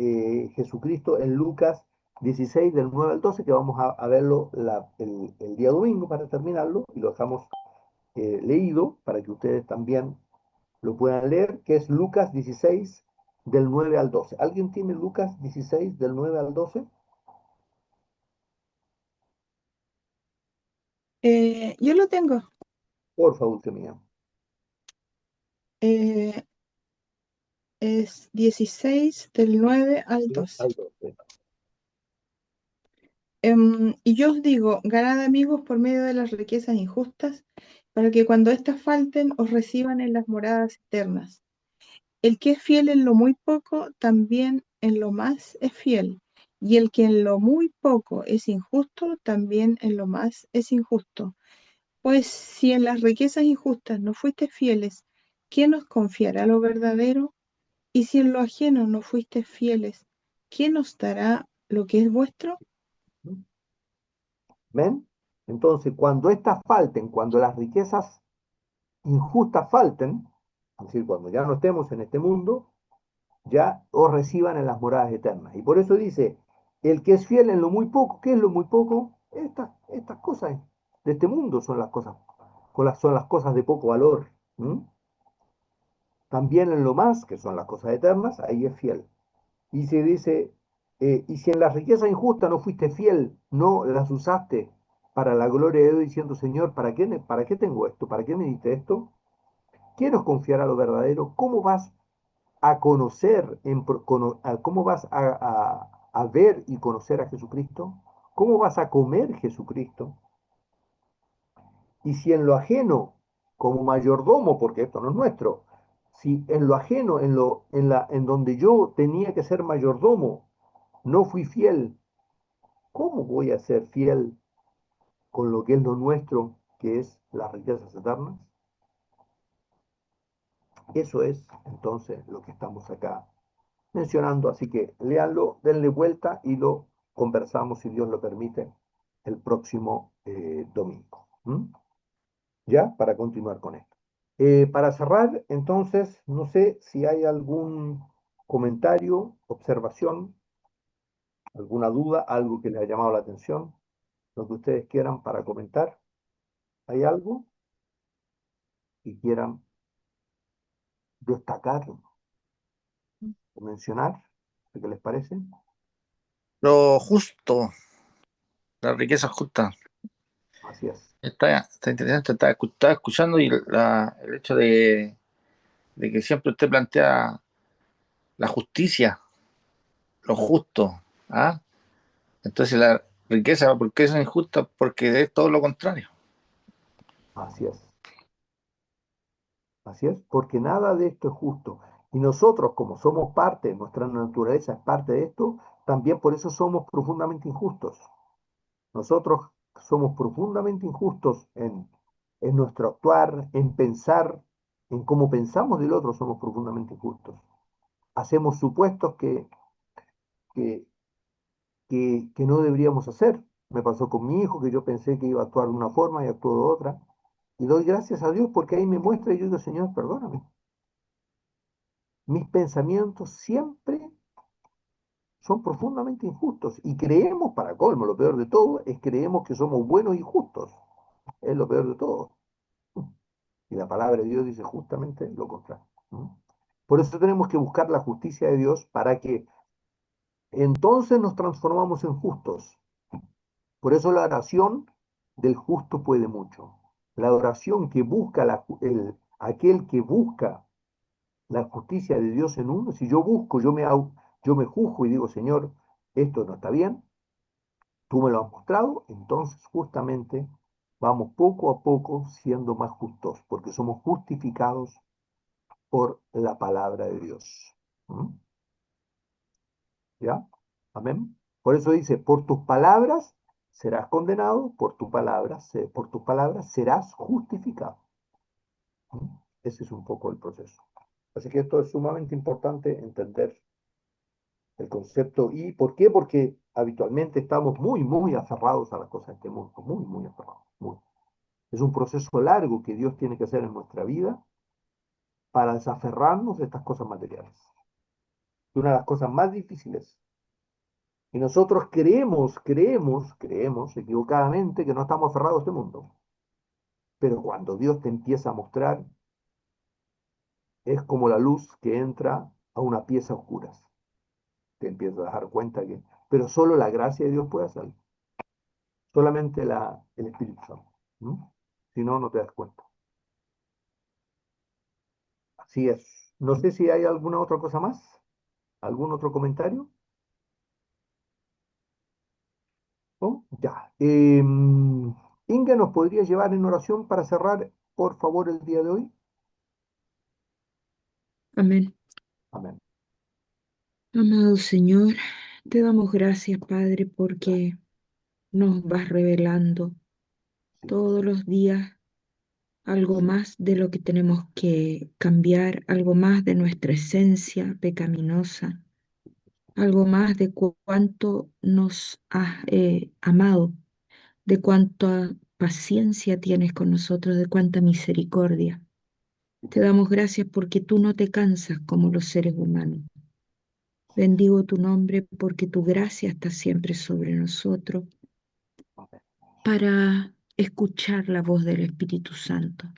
Speaker 1: Jesucristo en Lucas 16 del 9 al 12, que vamos a verlo el día domingo para terminarlo y lo dejamos leído para que ustedes también lo puedan leer, que es Lucas 16 del 9 al 12. ¿Alguien tiene Lucas 16 del 9 al 12?
Speaker 4: yo lo tengo.
Speaker 1: Por favor, usted mía.
Speaker 4: Eh, es 16 del 9 al 12.
Speaker 1: Al 12.
Speaker 4: Y yo os digo, ganad amigos por medio de las riquezas injustas, para que cuando éstas falten os reciban en las moradas eternas. El que es fiel en lo muy poco, también en lo más es fiel. Y el que en lo muy poco es injusto, también en lo más es injusto. Pues si en las riquezas injustas no fuiste fieles, ¿quién os confiará lo verdadero? Y si en lo ajeno no fuisteis fieles, ¿quién os dará lo que es vuestro?
Speaker 1: ¿Ven? Entonces, cuando estas falten, cuando las riquezas injustas falten, es decir, cuando ya no estemos en este mundo, ya os reciban en las moradas eternas. Y por eso dice, el que es fiel en lo muy poco, ¿qué es lo muy poco? Estas cosas de este mundo son las cosas, son las cosas de poco valor. ¿Mm? También en lo más, que son las cosas eternas, ahí es fiel. Y se dice, y si en la riqueza injusta no fuiste fiel, no las usaste para la gloria de Dios, diciendo, Señor, para qué tengo esto? ¿Para qué me diste esto? ¿Quién os confiará lo verdadero? ¿Cómo vas a conocer, cómo vas a ver y conocer a Jesucristo? ¿Cómo vas a comer Jesucristo? Y si en lo ajeno, como mayordomo, porque esto no es nuestro, si en lo ajeno, en donde yo tenía que ser mayordomo, no fui fiel, ¿cómo voy a ser fiel con lo que es lo nuestro, que es las riquezas eternas? Eso es entonces lo que estamos acá mencionando, así que léanlo, denle vuelta y lo conversamos, si Dios lo permite, el próximo domingo. ¿Mm? Ya, para continuar con esto. Para cerrar, entonces, no sé si hay algún comentario, observación, alguna duda, algo que les ha llamado la atención, lo que ustedes quieran para comentar. ¿Hay algo que quieran destacar o mencionar? ¿Qué les parece?
Speaker 3: Lo justo, la riqueza justa.
Speaker 1: Así es.
Speaker 3: Está interesante, estaba escuchando y el hecho de que siempre usted plantea la justicia, lo justo, ¿ah? Entonces la riqueza, ¿por qué es injusta? Porque es todo lo contrario.
Speaker 1: Así es. Así es, porque nada de esto es justo. Y nosotros, como somos parte, nuestra naturaleza es parte de esto, también por eso somos profundamente injustos. Nosotros somos profundamente injustos en nuestro actuar, en pensar, en cómo pensamos del otro, somos profundamente injustos. Hacemos supuestos que, que no deberíamos hacer. Me pasó con mi hijo, que yo pensé que iba a actuar de una forma y actuó de otra. Y doy gracias a Dios porque ahí me muestra y yo digo, Señor, perdóname. Mis pensamientos siempre son profundamente injustos y creemos, para colmo, lo peor de todo, es creemos que somos buenos y justos. Es lo peor de todo. Y la palabra de Dios dice justamente lo contrario. ¿No? Por eso tenemos que buscar la justicia de Dios para que entonces nos transformamos en justos. Por eso la oración del justo puede mucho. La oración que busca aquel que busca la justicia de Dios en uno, si yo busco, yo me juzgo y digo, Señor, esto no está bien, tú me lo has mostrado, entonces justamente vamos poco a poco siendo más justos, porque somos justificados por la palabra de Dios. ¿Mm? ¿Ya? Amén. Por eso dice, por tus palabras serás condenado, por tus palabras serás justificado. ¿Mm? Ese es un poco el proceso. Así que esto es sumamente importante entender el concepto. ¿Y por qué? Porque habitualmente estamos muy, muy aferrados a las cosas de este mundo, muy, muy aferrados. Muy. Es un proceso largo que Dios tiene que hacer en nuestra vida para desaferrarnos de estas cosas materiales. Es una de las cosas más difíciles. Y nosotros creemos equivocadamente que no estamos aferrados a este mundo. Pero cuando Dios te empieza a mostrar, es como la luz que entra a una pieza oscura. Te empiezas a dar cuenta que, pero solo la gracia de Dios puede hacerlo. Solamente el Espíritu Santo. ¿Mm? Si no, no te das cuenta. Así es. No sé si hay alguna otra cosa más. ¿Algún otro comentario? ¿No? Ya. Inga, ¿nos podría llevar en oración para cerrar, por favor, el día de hoy?
Speaker 2: Amén.
Speaker 1: Amén.
Speaker 2: Amado Señor, te damos gracias, Padre,
Speaker 1: Gracias.
Speaker 2: porque nos vas revelando
Speaker 1: Sí,
Speaker 2: todos los días algo más de lo que tenemos que cambiar, algo más de nuestra esencia pecaminosa, algo más de cuánto nos has amado, de cuánta paciencia tienes con nosotros, de cuánta misericordia. Te damos gracias porque tú no te cansas como los seres humanos. Bendigo tu nombre porque tu gracia está siempre sobre nosotros para escuchar la voz del Espíritu Santo.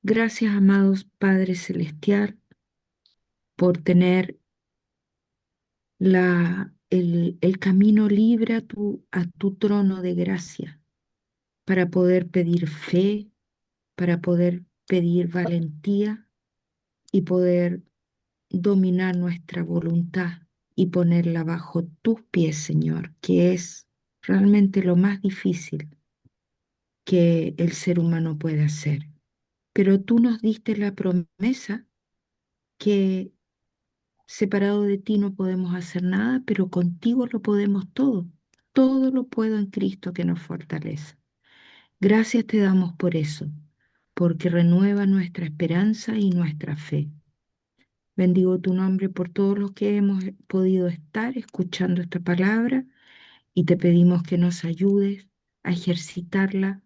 Speaker 2: Gracias, amados Padre Celestial, por tener el camino libre a tu trono de gracia, para poder pedir fe, para poder pedir valentía y poder dominar nuestra voluntad y ponerla bajo tus pies, Señor, que es realmente lo más difícil que el ser humano puede hacer. Pero tú nos diste la promesa que separado de ti no podemos hacer nada, pero contigo lo podemos todo. Todo lo puedo en Cristo que nos fortalece. Gracias te damos por eso, porque renueva nuestra esperanza y nuestra fe. Bendigo tu nombre por todos los que hemos podido estar escuchando esta palabra y te pedimos que nos ayudes a ejercitarla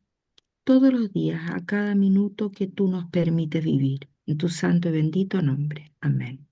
Speaker 2: todos los días, a cada minuto que tú nos permites vivir. En tu santo y bendito nombre. Amén.